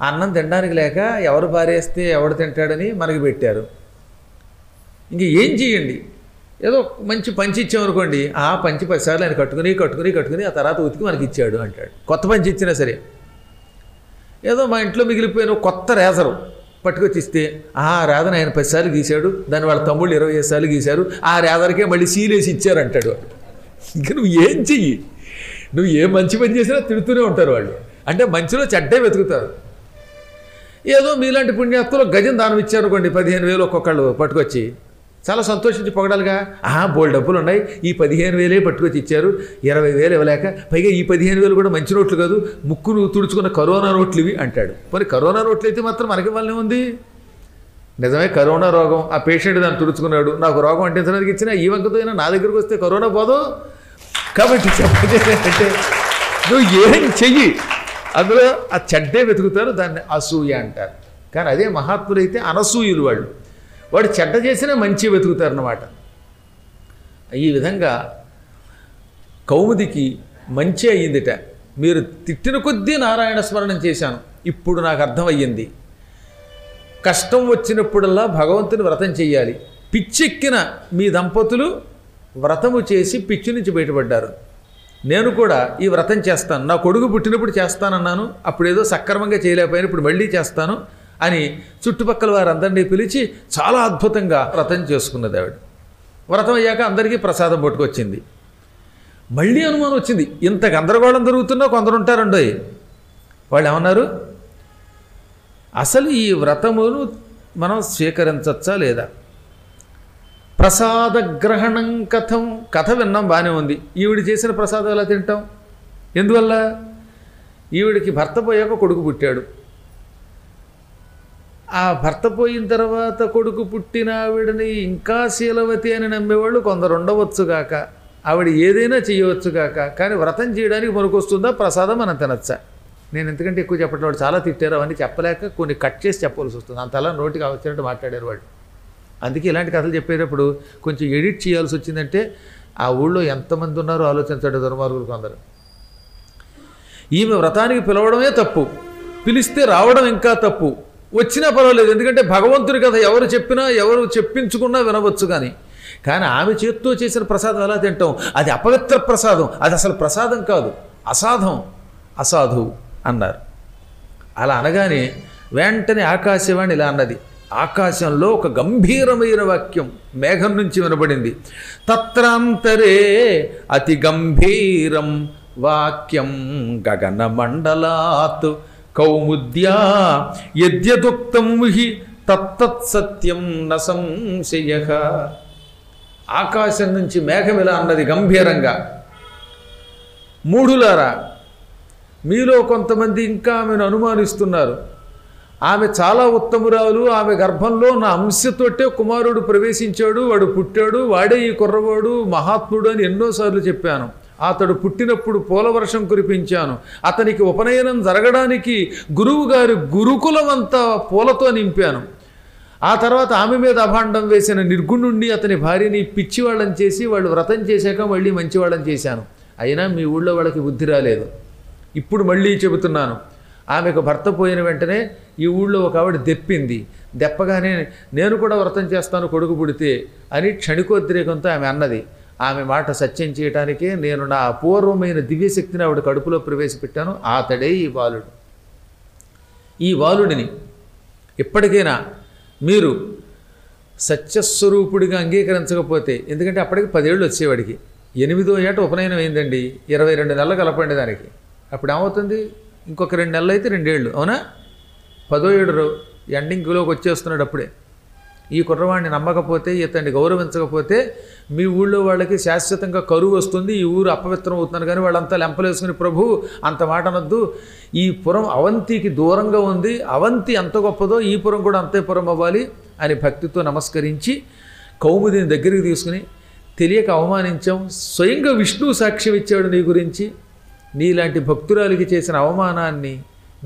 ఆ అన్నం తినడానికి లేక ఎవరు పారేస్తే ఎవడు తింటాడని మనకి పెట్టారు. ఇంక ఏం చేయండి? ఏదో మంచి పంచి ఇచ్చామనుకోండి, ఆ పంచి 10 సార్లు ఆయన కట్టుకుని ఆ తర్వాత ఉతికి మనకి ఇచ్చాడు అంటాడు. కొత్త పంచి ఇచ్చినా సరే. ఏదో మా ఇంట్లో మిగిలిపోయిన కొత్త రేజరు పట్టుకొచ్చి ఇస్తే, ఆ రేజర్ ఆయన 10 సార్లు గీశాడు, దాన్ని వాళ్ళ తమ్ముళ్ళు 25 సార్లు గీశారు, ఆ రేజర్కే మళ్ళీ సీలేసి ఇచ్చారంటాడు. ఇంక నువ్వు ఏం చెయ్యి? నువ్వు ఏ మంచి పని చేసినా తిడుతూనే ఉంటారు వాళ్ళు. అంటే మంచిలో చెడ్డే వెతుకుతారు. ఏదో మీలాంటి పుణ్యాత్తులు గజం దానం ఇచ్చారనుకోండి, 15,000 ఒక్కొక్కళ్ళు పట్టుకొచ్చి, చాలా సంతోషించి పొగడాలిగా. బోల్ డబ్బులు ఉన్నాయి, ఈ 15,000 పట్టుకొచ్చి ఇచ్చారు, 20,000 ఇవ్వలేక, పైగా ఈ 15,000 కూడా మంచి నోట్లు కాదు, ముక్కును తుడుచుకున్న కరోనా నోట్లు ఇవి అంటాడు. మరి కరోనా నోట్లు అయితే మాత్రం మనకి వాళ్ళనే ఉంది. నిజమే, కరోనా రోగం, ఆ పేషెంట్ దాన్ని తుడుచుకున్నాడు, నాకు రోగం అంటించడానికి ఇచ్చినా ఈ వంకతో అయినా నా దగ్గరికి వస్తే కరోనా పోదు. కాబట్టి చెప్పేంటే నువ్వు ఏం చెయ్యి, అందులో ఆ చెడ్డే వెతుకుతారు, దాన్ని అసూయ అంటారు. కానీ అదే మహాత్ములైతే అనసూయులు వాళ్ళు, వాడు చెడ్డ చేసినా మంచి వెతుకుతారన్నమాట. ఈ విధంగా కౌముదికి మంచి అయ్యిందిట. మీరు తిట్టిన కొద్దీ నారాయణ స్మరణం చేశాను, ఇప్పుడు నాకు అర్థమయ్యింది. కష్టం వచ్చినప్పుడల్లా భగవంతుని వ్రతం చెయ్యాలి. పిచ్చెక్కిన మీ దంపతులు వ్రతము చేసి పిచ్చి నుంచి బయటపడ్డారు. నేను కూడా ఈ వ్రతం చేస్తాను, నా కొడుకు పుట్టినప్పుడు చేస్తానన్నాను, అప్పుడేదో సక్రమంగా చేయలేకపోయాను, ఇప్పుడు మళ్ళీ చేస్తాను అని చుట్టుపక్కల వారందరినీ పిలిచి చాలా అద్భుతంగా వ్రతం చేసుకున్నది ఆవిడ. వ్రతం అయ్యాక అందరికీ ప్రసాదం పట్టుకొచ్చింది. మళ్ళీ అనుమానం వచ్చింది, ఇంత గందరగోళం జరుగుతున్నా కొందరు ఉంటారండోయ్. వాళ్ళు ఏమన్నారు, అసలు ఈ వ్రతమును మనం స్వీకరించచ్చా లేదా? ప్రసాద గ్రహణం కథ విన్నాం, బాగానే ఉంది. ఈవిడ చేసిన ప్రసాదం ఎలా తింటాం? ఎందువల్ల? ఈవిడికి భర్త పోయాక కొడుకు పుట్టాడు. ఆ భర్త పోయిన తర్వాత కొడుకు పుట్టిన ఆవిడని ఇంకా శీలవతి అని నమ్మేవాళ్ళు కొందరు ఉండవచ్చుగాక, ఆవిడ ఏదైనా చేయవచ్చుగాక, కానీ వ్రతం చేయడానికి పనికొస్తుందా ప్రసాదం మనం తినచ్చా? నేను ఎందుకంటే ఎక్కువ చెప్పడం, వాడు చాలా తిట్టారు, అవన్నీ చెప్పలేక కొన్ని కట్ చేసి చెప్పవలసి వస్తుంది. అంతలా నోటికి వచ్చినట్టు మాట్లాడారు వాళ్ళు. అందుకే ఇలాంటి కథలు చెప్పేటప్పుడు కొంచెం ఎడిట్ చేయాల్సి వచ్చిందంటే ఆ ఊళ్ళో ఎంతమంది ఉన్నారో ఆలోచించాడు దుర్మార్గులు కొందరు. ఈమె వ్రతానికి పిలవడమే తప్పు, పిలిస్తే రావడం ఇంకా తప్పు. వచ్చినా పర్వాలేదు, ఎందుకంటే భగవంతుడి కథ ఎవరు చెప్పినా ఎవరు చెప్పించుకున్నా వినవచ్చు. కానీ ఆమె చేత్తో చేసిన ప్రసాదం ఎలా తింటాం? అది అపవిత్ర ప్రసాదం, అది అసలు ప్రసాదం కాదు, అసాధువు అన్నారు. అలా అనగానే వెంటనే ఆకాశవాణి ఇలా అన్నది. ఆకాశంలో ఒక గంభీరమైన వాక్యం మేఘం నుంచి వినబడింది. తత్రాంతరే అతి గంభీరం వాక్యం గగన మండలాత్ కౌముద్యా యద్యదుక్తం హి తత్తత్సత్యం న సంశయః. ఆకాశం నుంచి మేఘం ఇలా అన్నది గంభీరంగా, మూఢులారా, మీలో కొంతమంది ఇంకా ఆమెను అనుమానిస్తున్నారు. ఆమె చాలా ఉత్తమురాలు, ఆమె గర్భంలో నా అంశతోటే కుమారుడు ప్రవేశించాడు, వాడు పుట్టాడు, వాడే ఈ కుర్రవాడు మహాత్ముడు అని ఎన్నోసార్లు చెప్పాను. అతడు పుట్టినప్పుడు పూలవర్షం కురిపించాను, అతనికి ఉపనయనం జరగడానికి గురువుగారి గురుకులం అంతా పూలతో నింపాను. ఆ తర్వాత ఆమె మీద అభాండం వేసిన నిర్గుణుణ్ణి అతని భార్యని పిచ్చివాళ్ళని చేసి వాళ్ళు వ్రతం చేశాక మళ్ళీ మంచివాళ్ళని చేశాను. అయినా మీ ఊళ్ళో వాళ్ళకి బుద్ధి రాలేదు. ఇప్పుడు మళ్ళీ చెబుతున్నాను, ఆమెకు భర్త పోయిన వెంటనే ఈ ఊళ్ళో ఒక ఆవిడ దెప్పగానే నేను కూడా వ్రతం చేస్తాను కొడుకు పుడితే అని క్షణికోద్రేకంతో ఆమె అన్నది. ఆమె మాట సత్యం చేయటానికే నేను నా అపూర్వమైన దివ్యశక్తిని ఆవిడ కడుపులో ప్రవేశపెట్టాను. అతడే ఈ బాలుడు. ఈ బాలుడిని ఇప్పటికైనా మీరు సత్యస్వరూపుడిగా అంగీకరించకపోతే, ఎందుకంటే అప్పటికి 10 ఏళ్ళు వచ్చేవాడికి, 8వ ఏట ఉపనయనం అయిందండి, 22 నెలలు కలపండి దానికి, అప్పుడు ఏమవుతుంది? ఇంకొక 2 నెలలు అయితే 2 ఏళ్ళు, అవునా? 10వ ఏడు ఎండింగ్లోకి వచ్చేస్తున్నాడు. అప్పుడే ఈ కుర్రవాడిని నమ్మకపోతే, ఇతన్ని గౌరవించకపోతే మీ ఊళ్ళో వాళ్ళకి శాశ్వతంగా కరువు వస్తుంది, ఈ ఊరు అపవిత్రం అవుతున్నారు. కానీ వాళ్ళంతా లెంపలేసుకుని, ప్రభు అంత మాట అనొద్దు, ఈ పురం అవంతికి దూరంగా ఉంది, అవంతి ఎంత గొప్పదో ఈ పురం కూడా అంతే పురం అవ్వాలి అని భక్తితో నమస్కరించి కౌముదిని దగ్గరికి తీసుకుని, తెలియక అవమానించాం, స్వయంగా విష్ణువు సాక్ష్యం ఇచ్చాడు నీ గురించి, నీలాంటి భక్తురాలికి చేసిన అవమానాన్ని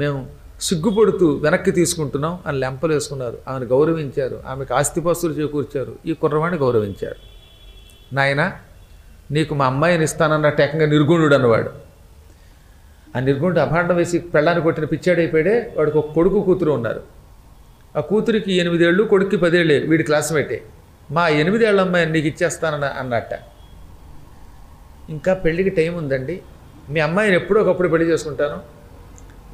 మేము సిగ్గుపడుతూ వెనక్కి తీసుకుంటున్నాం అని లెంపలు వేసుకున్నారు. ఆమెను గౌరవించారు, ఆమెకు ఆస్తిపాస్తులు చేకూర్చారు, ఈ కుర్రవాడిని గౌరవించారు. నాయన నీకు మా అమ్మాయిని ఇస్తానన్నట్టు ఏకంగా నిర్గుణుడు అన్నవాడు. ఆ నిర్గుణుడు అభాండం వేసి పెళ్ళాన్ని కొట్టిన పిచ్చాడైపోయాడే. వాడికి ఒక కొడుకు కూతురు ఉన్నారు. ఆ కూతురికి 8 ఏళ్ళు, కొడుక్కి 10 ఏళ్ళే. వీడి క్లాస్మేటే. మా 8 ఏళ్ళ అమ్మాయిని నీకు ఇచ్చేస్తానన్న అన్నట్ట. ఇంకా పెళ్ళికి టైం ఉందండి, మీ అమ్మాయిని ఎప్పుడో ఒకప్పుడు పెళ్లి చేసుకుంటాను,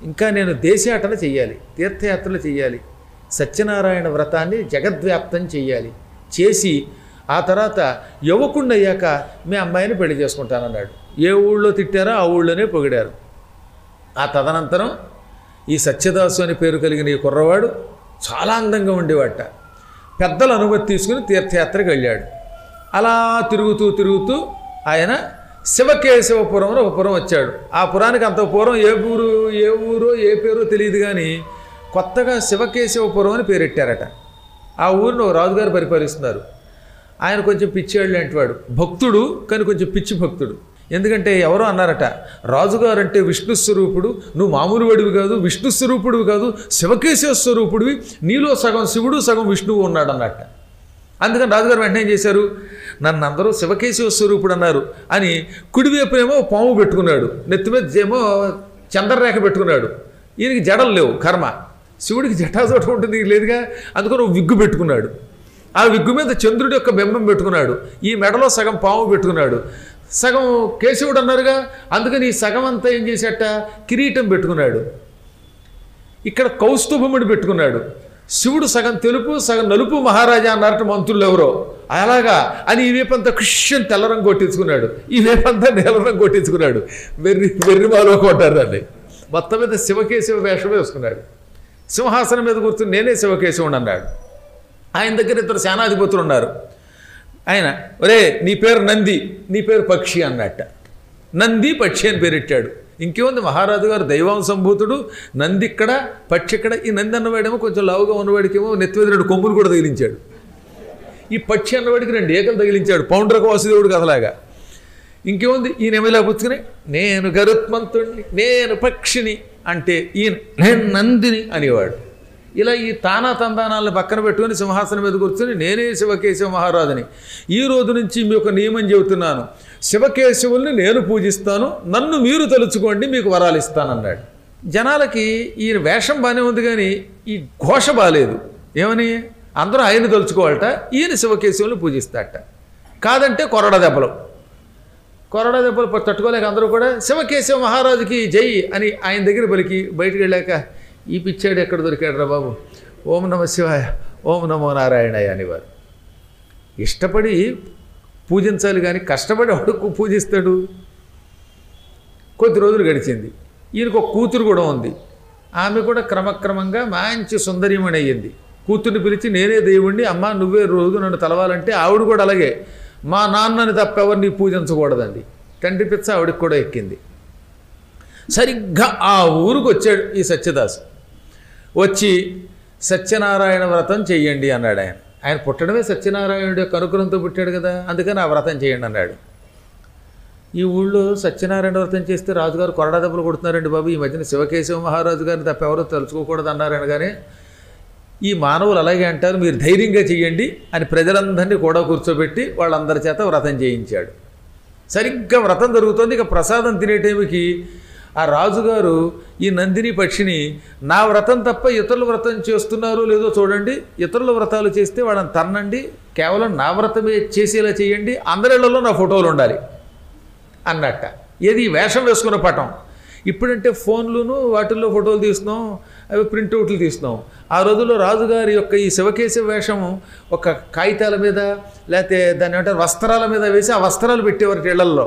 ఇంకా నేను దేశాటన చెయ్యాలి, తీర్థయాత్రలు చెయ్యాలి, సత్యనారాయణ వ్రతాన్ని జగద్వ్యాప్తం చెయ్యాలి, చేసి ఆ తర్వాత యువకుణ్ణి అయ్యాక మీ అమ్మాయిని పెళ్లి చేసుకుంటానన్నాడు. ఏ ఊళ్ళో తిట్టారో ఆ ఊళ్ళోనే పొగిడారు. ఆ తదనంతరం ఈ సత్యదాసు అని పేరు కలిగిన ఈ కుర్రవాడు చాలా అందంగా ఉండేవాట. పెద్దల అనుమతి తీసుకుని తీర్థయాత్రకు వెళ్ళాడు. అలా తిరుగుతూ తిరుగుతూ ఆయన శివకేశవపురం అని ఒక పురం వచ్చాడు. ఆ పురానికి అంత పూర్వం ఏ ఊరో ఏ పేరో తెలియదు, కానీ కొత్తగా శివకేశవపురం అని పేరెట్టారట. ఆ ఊరిని ఒక రాజుగారు పరిపాలిస్తున్నారు. ఆయన కొంచెం పిచ్చేళ్ళు లాంటి వాడు, భక్తుడు, కానీ కొంచెం పిచ్చి భక్తుడు. ఎందుకంటే ఎవరో అన్నారట, రాజుగారు అంటే విష్ణు స్వరూపుడు, నువ్వు మామూలు వాడివి కాదు, విష్ణు స్వరూపుడివి కాదు, శివకేశవ స్వరూపుడివి, నీలో సగం శివుడు సగం విష్ణువు ఉన్నాడు అన్నట్ట. అందుకని రాజుగారు వెంటనే ఏం చేశారు, నన్ను అందరూ శివకేశవ స్వరూపుడు అన్నారు అని కుడివైపునేమో పాము పెట్టుకున్నాడు, నెత్తి మీద ఏమో చంద్రరేఖ పెట్టుకున్నాడు. ఈయనకి జడలు లేవు, కర్మ. శివుడికి జటాజోట ఉంటుంది లేదుగా, అందుకని విగ్గు పెట్టుకున్నాడు. ఆ విగ్గు మీద చంద్రుడి యొక్క బింబం పెట్టుకున్నాడు. ఈ మెడలో సగం పాము పెట్టుకున్నాడు. సగం కేశవుడు అన్నారుగా, అందుకని ఈ సగం అంతా ఏం చేసేట కిరీటం పెట్టుకున్నాడు. ఇక్కడ కౌస్తుభముడు పెట్టుకున్నాడు. శివుడు సగం తెలుపు సగం నలుపు మహారాజా అన్నారట మంత్రులు ఎవరో. అలాగా అని ఈ వేపంతా క్రిష్యన్ తెల్ల రంగు కొట్టించుకున్నాడు, ఈ వేపంతా నీల రంగు కొట్టించుకున్నాడు. వెర్రిమాలో కొట్టారు దాన్ని. మొత్తం మీద శివకేశవ వేషం వేసుకున్నాడు. సింహాసనం మీద కూర్చుని నేనే శివకేశవుడు అన్నాడు. ఆయన దగ్గర 2 సేనాధిపతులు ఉన్నారు. ఆయన, ఒరే నీ పేరు నంది, నీ పేరు పక్షి అన్నట్ట. నంది పక్షి అని పేరెట్టాడు. ఇంకేముంది, మహారాజు గారు దైవం సంభూతుడు, నంది ఇక్కడ పక్షి ఇక్కడ. ఈ నంది అన్నవాడేమో కొంచెం లావుగా ఉన్నవాడికేమో నెత్తి మీద 2 కొమ్ములు కూడా తగిలించాడు. ఈ పక్షి అన్నవాడికి 2 ఏకలు తగిలించాడు, పౌండ్రక వాసుదేవుడు కథలాగా. ఇంకేముంది, ఈయన ఏమైనా పుచ్చుకుని నేను గరుత్మంతుడిని, నేను పక్షిని అంటే ఈయన నేను నందిని అనేవాడు. ఇలా ఈ తానా తందానాలను పక్కన పెట్టుకుని సింహాసనం మీద కూర్చొని నేనే శివకేశవ మహారాజుని, ఈ రోజు నుంచి మీ ఒక నియమం చెబుతున్నాను, శివకేశవుల్ని నేను పూజిస్తాను, నన్ను మీరు తలుచుకోండి, మీకు వరాలు ఇస్తానన్నాడు. జనాలకి ఈయన వేషం బాగానే ఉంది, కానీ ఈ ఘోష బాలేదు. ఏమని అందరూ ఆయన్ని తలుచుకోవాలట, ఈయన శివకేశవుల్ని పూజిస్తాడట. కాదంటే కొరడా దెబ్బలు తట్టుకోలేక అందరూ కూడా శివకేశవ మహారాజుకి జై అని ఆయన దగ్గర పలికి బయటికి వెళ్ళాక, ఈ పిచ్చాడు ఎక్కడ దొరికాడు రా బాబు, ఓం నమ శివాయ, ఓం నమో నారాయణయ్య అనేవారు. ఇష్టపడి పూజించాలి కానీ కష్టపడి అడుక్కు పూజిస్తాడు. కొద్ది రోజులు గడిచింది. ఈయనకు ఒక కూతురు కూడా ఉంది. ఆమె కూడా క్రమక్రమంగా మంచి సుందరీమణి అయ్యింది. కూతుర్ని పిలిచి నేనే దేవుణ్ణి, అమ్మ నువ్వే రోజు నన్ను తలవాలంటే ఆవిడ కూడా అలాగే, మా నాన్నని తప్పెవరిని పూజించకూడదండి. తండ్రి పిచ్చ ఆవిడకి కూడా ఎక్కింది. సరిగ్గా ఆ ఊరికి వచ్చాడు ఈ సత్యదాసు. వచ్చి సత్యనారాయణ వ్రతం చెయ్యండి అన్నాడు. ఆయన పుట్టడమే సత్యనారాయణుడి యొక్క అనుగ్రహంతో పుట్టాడు కదా, అందుకని ఆ వ్రతం చేయండి అన్నాడు. ఈ ఊళ్ళో సత్యనారాయణ వ్రతం చేస్తే రాజుగారు కొరడా దెబ్బలు కొడుతున్నారండి బాబు, ఈ మధ్యన శివకేశవ మహారాజు గారిని తప్ప ఎవరో తలుచుకోకూడదు అన్నారని. కానీ ఈ మానవులు అలాగే అంటారు, మీరు ధైర్యంగా చెయ్యండి అని ప్రజలందరినీ కూడా కూర్చోబెట్టి వాళ్ళందరి చేత వ్రతం చేయించాడు. సరిగ్గా వ్రతం జరుగుతుంది. ఇక ప్రసాదం తినే టైంకి ఆ రాజుగారు ఈ నందిని పక్షిని, నా వ్రతం తప్ప ఇతరుల వ్రతం చేస్తున్నారు లేదో చూడండి, ఇతరుల వ్రతాలు చేస్తే వాళ్ళని తన్నండి, కేవలం నా వ్రతమే చేసేలా చేయండి, అందరిళ్లలో నా ఫోటోలు ఉండాలి అన్నట్ట. ఏది వేషం వేసుకున్న పటం. ఇప్పుడంటే ఫోన్లును వాటిల్లో ఫోటోలు తీస్తున్నాం, అవి ప్రింట్అవుట్లు తీస్తున్నాం. ఆ రోజుల్లో రాజుగారి యొక్క ఈ శివకేశవ వేషం ఒక కాగితాల మీద లేకపోతే దాన్ని ఏమంటారు వస్త్రాల మీద వేసి ఆ వస్త్రాలు పెట్టేవారు ఇళ్లల్లో.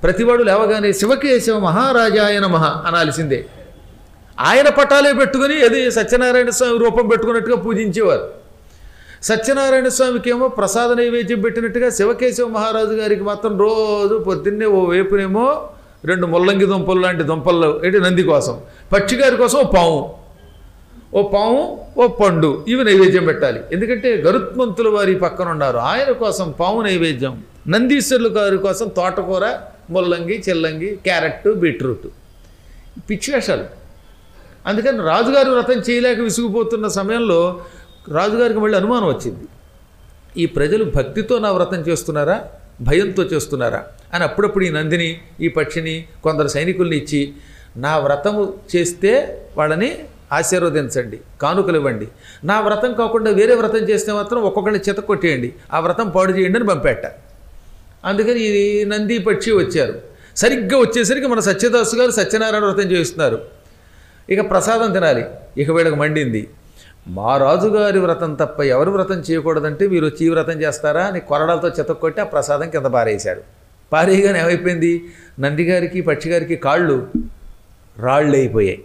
ప్రతివాడు లేవగానే శివకేశవ మహారాజాయ నమః అనాల్సిందే. ఆయన పటాలే పెట్టుకుని అది సత్యనారాయణ స్వామి రూపం పెట్టుకున్నట్టుగా పూజించేవారు. సత్యనారాయణ స్వామికి ఏమో ప్రసాద నైవేద్యం పెట్టినట్టుగా శివకేశవ మహారాజు గారికి మాత్రం రోజు పొద్దున్నే ఓ వేపునేమో 2 ముల్లంగి దుంపలు లాంటి దుంపలు ఏంటి నంది కోసం, పక్షి గారి కోసం ఓ పాము ఓ పండు, ఇవి నైవేద్యం పెట్టాలి. ఎందుకంటే గరుత్మంతుల వారి పక్కన ఉన్నారు, ఆయన కోసం పాము నైవేద్యం, నందీశ్వరుల గారి కోసం తోటకూర, ముల్లంగి, చిల్లంగి, క్యారెట్, బీట్రూట్, పిచ్చి వేషాలు. అందుకని రాజుగారి వ్రతం చేయలేక విసిగిపోతున్న సమయంలో రాజుగారికి మళ్ళీ అనుమానం వచ్చింది, ఈ ప్రజలు భక్తితో నా వ్రతం చేస్తున్నారా భయంతో చేస్తున్నారా అని అప్పుడప్పుడు ఈ నందిని, ఈ పక్షిని, కొందరు సైనికుల్ని ఇచ్చి నా వ్రతము చేస్తే వాళ్ళని ఆశీర్వదించండి, కానుకలు ఇవ్వండి, నా వ్రతం కాకుండా వేరే వ్రతం చేస్తే మాత్రం ఒక్కొక్కరిని చిత కొట్టేయండి, ఆ వ్రతం పాడు చేయండి అని పంపేట. అందుకని ఈ నంది పక్షి వచ్చారు. సరిగ్గా వచ్చేసరికి మన సత్యదాసు గారు సత్యనారాయణ వ్రతం చేస్తున్నారు. ఇక ప్రసాదం తినాలి. ఇక వీళ్ళకి మండింది, మా రాజుగారి వ్రతం తప్ప ఎవరు వ్రతం చేయకూడదంటే మీరు వచ్చి ఈ వ్రతం చేస్తారా అని కొరడాలతో చెతక్కొట్టి ఆ ప్రసాదం కింద పారేశారు. పారేయగానే ఏమైపోయింది, నందిగారికి పక్షిగారికి కాళ్ళు రాళ్ళు అయిపోయాయి,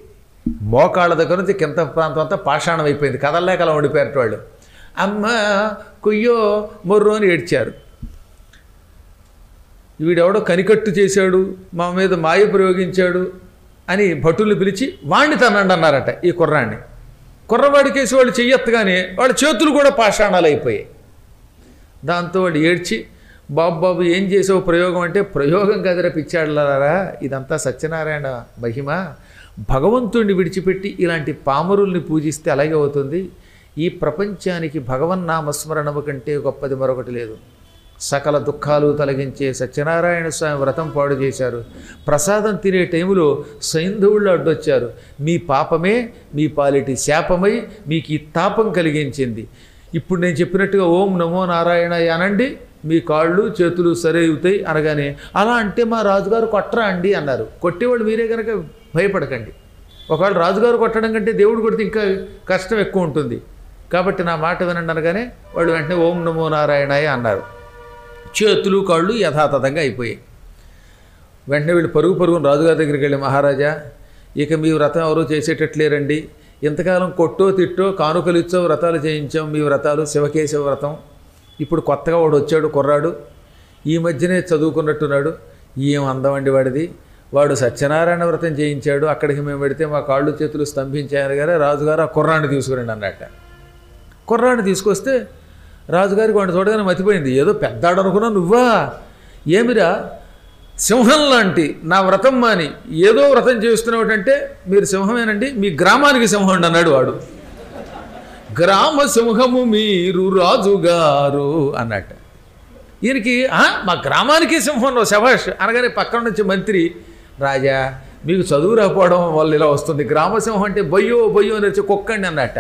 మోకాళ్ళ దగ్గర నుంచి కింద ప్రాంతం అంతా పాషాణం అయిపోయింది, కదల్లేక అలా ఉండిపోయారు వాళ్ళు. అమ్మ కుయ్యో మొర్రో అని ఏడ్చారు. వీడెవడో కనికట్టు చేశాడు, మా మీద మాయ ప్రయోగించాడు అని భటుల్ని పిలిచి వాణ్ణి తనండి అన్నారట. ఈ కుర్రాన్ని కుర్రవాడికేసి వాళ్ళు చెయ్యెత్తగానే వాళ్ళ చేతులు కూడా పాషాణాలు అయిపోయాయి. దాంతో వాడు ఏడ్చి బాబు ఏం చేసావు ప్రయోగం అంటే, ప్రయోగం కదరా పిచ్చాడలారా, ఇదంతా సత్యనారాయణ మహిమ, భగవంతుడిని విడిచిపెట్టి ఇలాంటి పామరుల్ని పూజిస్తే అలాగే అవుతుంది. ఈ ప్రపంచానికి భగవన్నామస్మరణము కంటే గొప్పది మరొకటి లేదు. సకల దుఃఖాలు తొలగించే సత్యనారాయణ స్వామి వ్రతం పాడు చేశారు. ప్రసాదం తినే టైంలో సైంధవుళ్ళు అడ్డొచ్చారు. మీ పాపమే మీ పాలిటి శాపమై మీకు ఈ తాపం కలిగించింది. ఇప్పుడు నేను చెప్పినట్టుగా ఓం నమో నారాయణ అనండి, మీ కాళ్ళు చేతులు సరే అవుతాయి అనగానే, అలా అంటే మా రాజుగారు కొట్టరా అండి అన్నారు. కొట్టేవాళ్ళు మీరే కనుక భయపడకండి. ఒకవేళ రాజుగారు కొట్టడం కంటే దేవుడు కొడితే ఇంకా కష్టం ఎక్కువ ఉంటుంది, కాబట్టి నా మాట వినండి అనగానే వాళ్ళు వెంటనే ఓం నమో నారాయణాయ అన్నారు. చేతులు కాళ్ళు యథాతథంగా అయిపోయాయి. వెంటనే వీళ్ళు పరుగున రాజుగారి దగ్గరికి వెళ్ళి, మహారాజా ఇక మీ వ్రతం ఎవరూ చేసేటట్లేరండి, ఇంతకాలం కొట్టో తిట్టో కానుకలు ఇచ్చో వ్రతాలు చేయించాం, మీ వ్రతాలు శివకేశవ వ్రతం, ఇప్పుడు కొత్తగా వాడు వచ్చాడు కుర్రాడు, ఈ మధ్యనే చదువుకున్నట్టున్నాడు, ఏం అందమండి వాడిది, వాడు సత్యనారాయణ వ్రతం చేయించాడు, అక్కడికి మేము పెడితే మా కాళ్ళు చేతులు స్తంభించాయని కానీ రాజుగారు ఆ కుర్రాన్ని తీసుకురండి అన్నట్ట. కుర్రాన్ని తీసుకొస్తే రాజుగారికి వాడిని చూడగానే మతిపోయింది. ఏదో పెద్దాడు అనుకున్నా, నువ్వా ఏమిరా సింహం లాంటి నా వ్రతం మాని ఏదో వ్రతం చేస్తున్నావుటంటే, మీరు సింహమేనండి, మీ గ్రామానికి సింహం అండి అన్నాడు వాడు. గ్రామ సింహము మీరు రాజుగారు అన్నట్ట. ఈయనకి మా గ్రామానికి సింహం శభాష్ అనగానే పక్కన నుంచి మంత్రి, రాజా మీకు చదువు రాకపోవడం వల్ల ఇలా వస్తుంది, గ్రామసింహం అంటే బొయ్యో బొయ్యో అని వచ్చి కుక్కండి అన్నట్ట.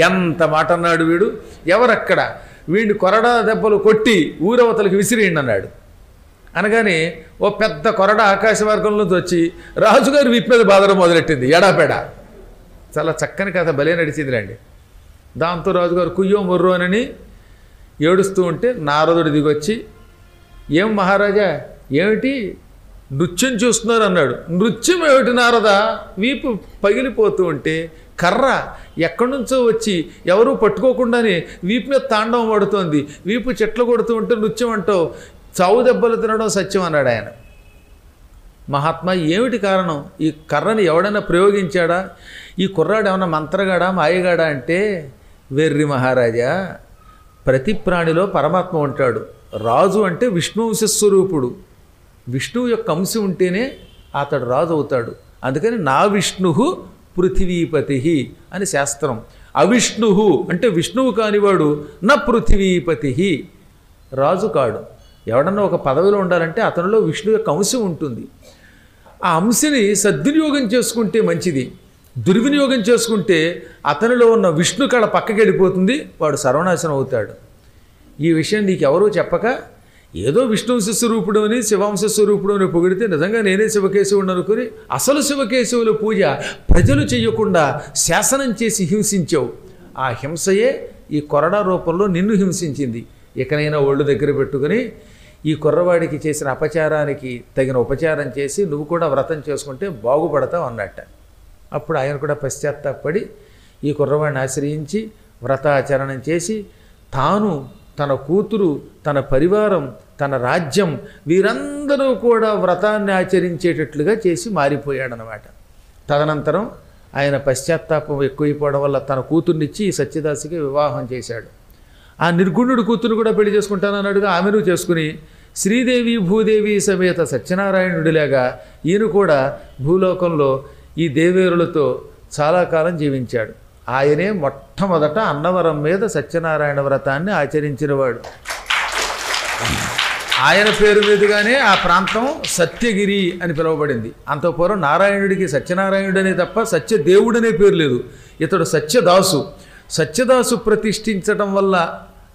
ఎంత మాట అన్నాడు వీడు. ఎవరక్కడ వీడిని కొరడా దెబ్బలు కొట్టి ఊరవతలకి విసిరేయండి అన్నాడు. అనగానే ఓ పెద్ద కొరడ ఆకాశ మార్గంలోంచి వచ్చి రాజుగారి వీపు మీద బాధడం మొదలెట్టింది. ఎడాపెడా చాలా చక్కని కథ, భలే నడిచిందిలేండి. దాంతో రాజుగారు కుయ్యో మొర్రోనని ఏడుస్తూ ఉంటే నారదుడు దిగొచ్చి, ఏం మహారాజా ఏమిటి నృత్యం చూస్తున్నారు అన్నాడు. నృత్యం ఏమిటి నారదా, వీపు పగిలిపోతూ ఉంటే కర్ర ఎక్కడి నుంచో వచ్చి ఎవరూ పట్టుకోకుండానే వీపు మీద తాండవం పడుతోంది, వీపు చెట్లు కొడుతూ ఉంటే నృత్యం అంటావు, చావు దెబ్బలు తినడం సత్యం అన్నాడు ఆయన. మహాత్మా ఏమిటి కారణం, ఈ కర్రని ఎవడైనా ప్రయోగించాడా, ఈ కుర్రాడు ఏమన్నా మంత్రగాడా మాయగాడా అంటే, వెర్రి మహారాజా ప్రతి ప్రాణిలో పరమాత్మ ఉంటాడు. రాజు అంటే విష్ణువంశస్వరూపుడు, విష్ణువు యొక్క అంశం ఉంటేనే అతడు రాజు అవుతాడు. అందుకని నా విష్ణు పృథివీపతి అని శాస్త్రం. అవిష్ణు అంటే విష్ణువు కానివాడు నా పృథివీపతి, రాజు కాడు. ఎవడన్నా ఒక పదవిలో ఉండాలంటే అతనిలో విష్ణు యొక్క అంశం ఉంటుంది. ఆ అంశని సద్వినియోగం చేసుకుంటే మంచిది, దుర్వినియోగం చేసుకుంటే అతనిలో ఉన్న విష్ణు కళ పక్కకి వెళ్ళిపోతుంది, వాడు సర్వనాశనం అవుతాడు. ఈ విషయం నీకెవరూ చెప్పక ఏదో విష్ణువంశ స్వరూపుడు అని శివాంశ స్వరూపుడు అని పొగిడితే నిజంగా నేనే శివకేశవుడు అనుకుని అసలు శివకేశవుల పూజ ప్రజలు చెయ్యకుండా శాసనం చేసి హింసించావు. ఆ హింసయే ఈ కొరడా రూపంలో నిన్ను హింసించింది. ఇకనైనా ఒళ్ళు దగ్గర పెట్టుకుని ఈ కుర్రవాడికి చేసిన అపచారానికి తగిన ఉపచారం చేసి నువ్వు కూడా వ్రతం చేసుకుంటే బాగుపడతావు అన్నట్ట. అప్పుడు ఆయన కూడా పశ్చాత్తాపడి ఈ కుర్రవాడిని ఆశ్రయించి వ్రతాచరణం చేసి తాను, తన కూతురు, తన పరివారం, తన రాజ్యం వీరందరూ కూడా వ్రతాన్ని ఆచరించేటట్లుగా చేసి మారిపోయాడనమాట. తదనంతరం ఆయన పశ్చాత్తాపం ఎక్కువైపోవడం వల్ల తన కూతుర్నిచ్చి ఈ సత్యదాసికి వివాహం చేశాడు. ఆ నిర్గుణుడు కూతురు కూడా పెళ్లి చేసుకుంటానన్నాడుగా, ఆమెను చేసుకుని శ్రీదేవి భూదేవి సమేత సత్యనారాయణుడిలాగా ఈయన కూడా భూలోకంలో ఈ దేవేరులతో చాలా కాలం జీవించాడు. ఆయనే మొట్టమొదట అన్నవరం మీద సత్యనారాయణ వ్రతాన్ని ఆచరించినవాడు. ఆయన పేరు మీదుగానే ఆ ప్రాంతం సత్యగిరి అని పిలువబడింది. అంతపూర్వం నారాయణుడికి సత్యనారాయణుడనే తప్ప సత్యదేవుడనే పేరు లేదు. ఇతడు సత్యదాసు. సత్యదాసు ప్రతిష్ఠించడం వల్ల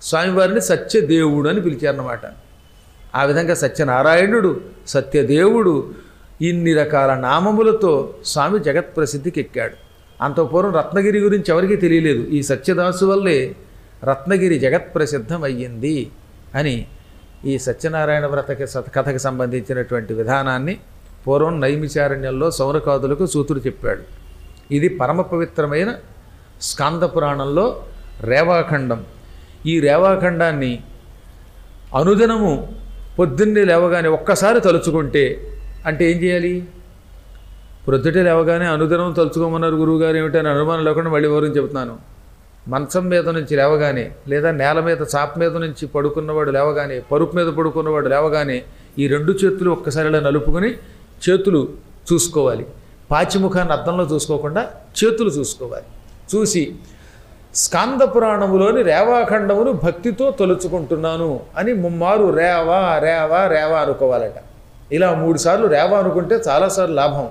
స్వామివారిని సత్యదేవుడు అని పిలిచారన్నమాట. ఆ విధంగా సత్యనారాయణుడు, సత్యదేవుడు ఇన్ని రకాల నామములతో స్వామి జగత్ ప్రసిద్ధికి ఎక్కాడు. అంతపూర్వం రత్నగిరి గురించి ఎవరికీ తెలియలేదు. ఈ సత్యదాసు వల్లే రత్నగిరి జగత్ ప్రసిద్ధమయ్యింది అని ఈ సత్యనారాయణ వ్రత కథకు సంబంధించినటువంటి విధానాన్ని పూర్వం నైమిచారణ్యంలో సౌనకాదులకు సూతుడు చెప్పాడు. ఇది పరమ పవిత్రమైన స్కాంద పురాణంలో రేవాఖండం. ఈ రేవాఖండాన్ని అనుదినము పొద్దున్నే లేవగానే ఒక్కసారి తలుచుకుంటే, అంటే ఏం చేయాలి? ప్రొద్దుటే లేవగానే అనుదినం తలుచుకోమన్నారు గురువుగారు ఏమిటని అనుమానం లేకుండా మళ్ళీ వివరం చెబుతున్నాను. మంచం మీద నుంచి లేవగానే, లేదా నేల మీద చాప మీద నుంచి పడుకున్నవాడు లేవగానే, పరుపు మీద పడుకున్నవాడు లేవగానే ఈ రెండు చేతులు ఒక్కసారి ఇలా నలుపుకొని చేతులు చూసుకోవాలి. పాచిముఖాన్ని అద్దంలో చూసుకోకుండా చేతులు చూసుకోవాలి. చూసి స్కాంద పురాణములోని రేవాఖండమును భక్తితో తలుచుకుంటున్నాను అని ముమ్మారు రేవా రేవా రేవా అనుకోవాలట. ఇలా 3 సార్లు రేవా అనుకుంటే చాలాసార్లు లాభం.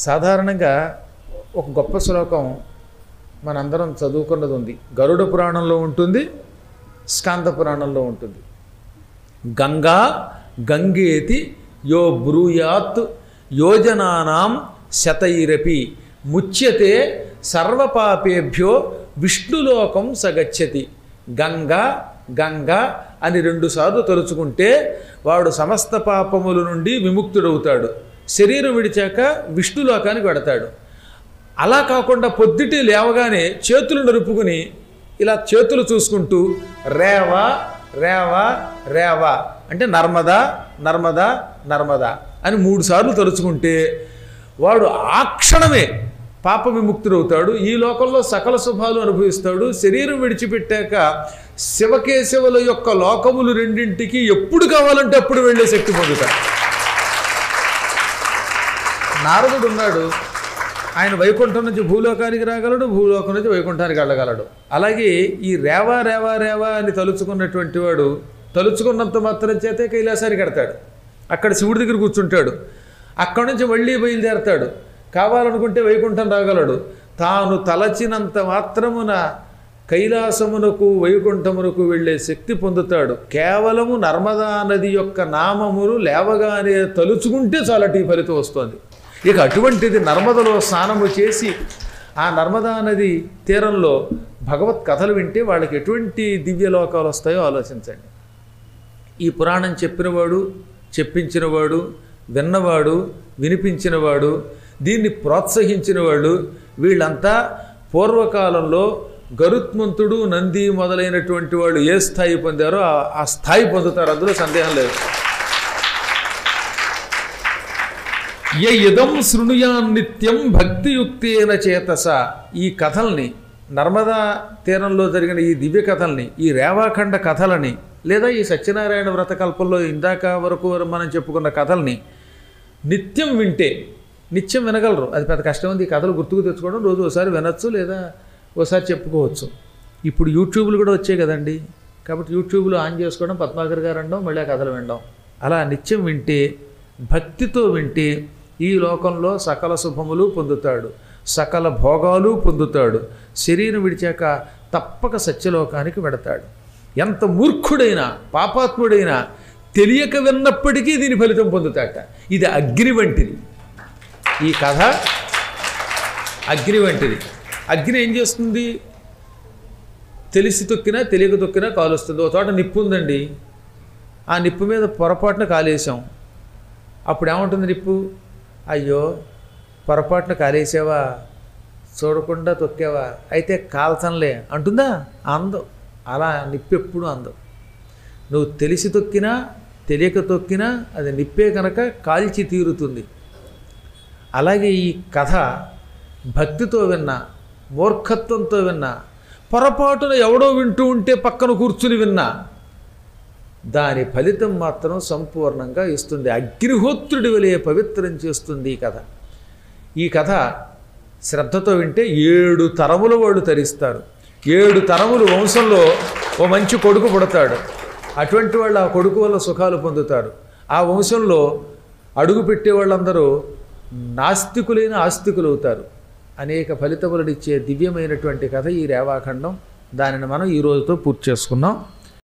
సాధారణంగా ఒక గొప్ప శ్లోకం మనందరం చదువుకున్నది ఉంది. గరుడ పురాణంలో ఉంటుంది, స్కాంద పురాణంలో ఉంటుంది. గంగా గంగేతి యో బ్రూయాత్ యోజనానాం శతైరపి ముచ్యతే సర్వపాపేభ్యో విష్ణులోకం సగచ్చతి. గంగా గంగా అని 2 సార్లు తలుచుకుంటే వాడు సమస్త పాపముల నుండి విముక్తుడవుతాడు. శరీరం విడిచాక విష్ణులోకానికి వెడతాడు. అలా కాకుండా పొద్దుటే లేవగానే చేతులు నరుపుకుని ఇలా చేతులు చూసుకుంటూ రేవా రేవా రేవా అంటే నర్మదా నర్మదా నర్మదా అని 3 సార్లు తలుచుకుంటే వాడు ఆ క్షణమే పాప విముక్తుడవుతాడు. ఈ లోకంలో సకల శుభాలు అనుభవిస్తాడు. శరీరం విడిచిపెట్టాక శివకేశవుల యొక్క లోకములు రెండింటికి ఎప్పుడు కావాలంటే అప్పుడు వెళ్ళే శక్తి పొందుతాడు. నారదుడు ఉన్నాడు, ఆయన వైకుంఠం నుంచి భూలోకానికి రాగలడు, భూలోకం నుంచి వైకుంఠానికి వెళ్ళగలడు. అలాగే ఈ రేవా రేవా రేవా అని తలుచుకున్నటువంటి వాడు తలుచుకున్నంత మాత్రం చేతే కైలాసానికి వెడతాడు. అక్కడ శివుడి దగ్గర కూర్చుంటాడు. అక్కడి నుంచి మళ్ళీ బయలుదేరతాడు. కావాలనుకుంటే వైకుంఠం రాగలడు. తాను తలచినంత మాత్రమున కైలాసమునకు వైకుంఠమునకు వెళ్ళే శక్తి పొందుతాడు. కేవలము నర్మదా నది యొక్క నామమును లేవగానే తలుచుకుంటే చాలటి ఫలితం వస్తుంది. ఇక అటువంటిది నర్మదలో స్నానము చేసి ఆ నర్మదా నది తీరంలో భగవత్ కథలు వింటే వాళ్ళకి ఎటువంటి దివ్యలోకాలు వస్తాయో ఆలోచించండి. ఈ పురాణం చెప్పినవాడు, చెప్పించినవాడు, విన్నవాడు, వినిపించినవాడు, దీన్ని ప్రోత్సహించినవాడు, వీళ్ళంతా పూర్వకాలంలో గరుత్మంతుడు, నంది మొదలైనటువంటి వాళ్ళు ఏ స్థాయి పొందారో ఆ స్థాయి పొందుతారు. అందులో సందేహం లేదు. ఇదం శృణుయాన్ నిత్యం భక్తియుక్తేన చేతస. ఈ కథల్ని, నర్మదా తీరంలో జరిగిన ఈ దివ్య కథల్ని, ఈ రేవాఖండ కథలని, లేదా ఈ సత్యనారాయణ వ్రతకల్పంలో ఇందాక వరకు మనం చెప్పుకున్న కథల్ని నిత్యం వింటే, నిత్యం వినగలరు. అది పెద్ద కష్టం ఉంది. ఈ కథలు గుర్తుకు తెచ్చుకోవడం, రోజు ఒకసారి వినొచ్చు, లేదా ఒకసారి చెప్పుకోవచ్చు. ఇప్పుడు యూట్యూబ్లు కూడా వచ్చాయి కదండి. కాబట్టి యూట్యూబ్లో ఆన్ చేసుకోవడం, పద్మాకర్ గారు అనడం, మళ్ళీ ఆ కథలు వినడం, అలా నిత్యం వింటే, భక్తితో వింటే ఈ లోకంలో సకల శుభములు పొందుతాడు, సకల భోగాలు పొందుతాడు. శరీరం విడిచాక తప్పక సత్యలోకానికి వెడతాడు. ఎంత మూర్ఖుడైనా పాపాత్ముడైనా తెలియక విన్నప్పటికీ దీని ఫలితం పొందుతాట. ఇది అగ్ని వంటిది. ఈ కథ అగ్ని వంటిది. అగ్ని ఏం చేస్తుంది? తెలిసి తొక్కినా తెలియక తొక్కినా కాలుస్తుంది. ఒక చోట నిప్పు ఉందండి, ఆ నిప్పు మీద పొరపాటున కాలేసాం. అప్పుడు ఏముంటుంది నిప్పు? అయ్యో పొరపాటున కాలేసావా, చూడకుండా తొక్కావా, అయితే కాల్చంలే అంటుందా? అందం. అలా నిప్పు ఎప్పుడు అందం. నువ్వు తెలిసి తొక్కినా తెలియక తొక్కినా అది నిప్పే కనుక కాల్చి తీరుతుంది. అలాగే ఈ కథ భక్తితో విన్నా, మూర్ఖత్వంతో విన్నా, పొరపాటున ఎవడో వింటూ ఉంటే పక్కన కూర్చుని విన్నా దాని ఫలితం మాత్రం సంపూర్ణంగా ఇస్తుంది. అగ్నిహోత్రుడి వలె పవిత్రం చేస్తుంది ఈ కథ. ఈ కథ శ్రద్ధతో వింటే 7 తరముల వాళ్ళు తరిస్తారు. 7 తరములు వంశంలో ఓ మంచి కొడుకు పుడతాడు. అటువంటి వాళ్ళు ఆ కొడుకు వల్ల సుఖాలు పొందుతారు. ఆ వంశంలో అడుగు పెట్టే వాళ్ళందరూ నాస్తికులైన ఆస్తికులు అవుతారు. అనేక ఫలితములనిచ్చే దివ్యమైనటువంటి కథ ఈ రేవాఖండం. దానిని మనం ఈ రోజుతో పూర్తి చేసుకున్నాం.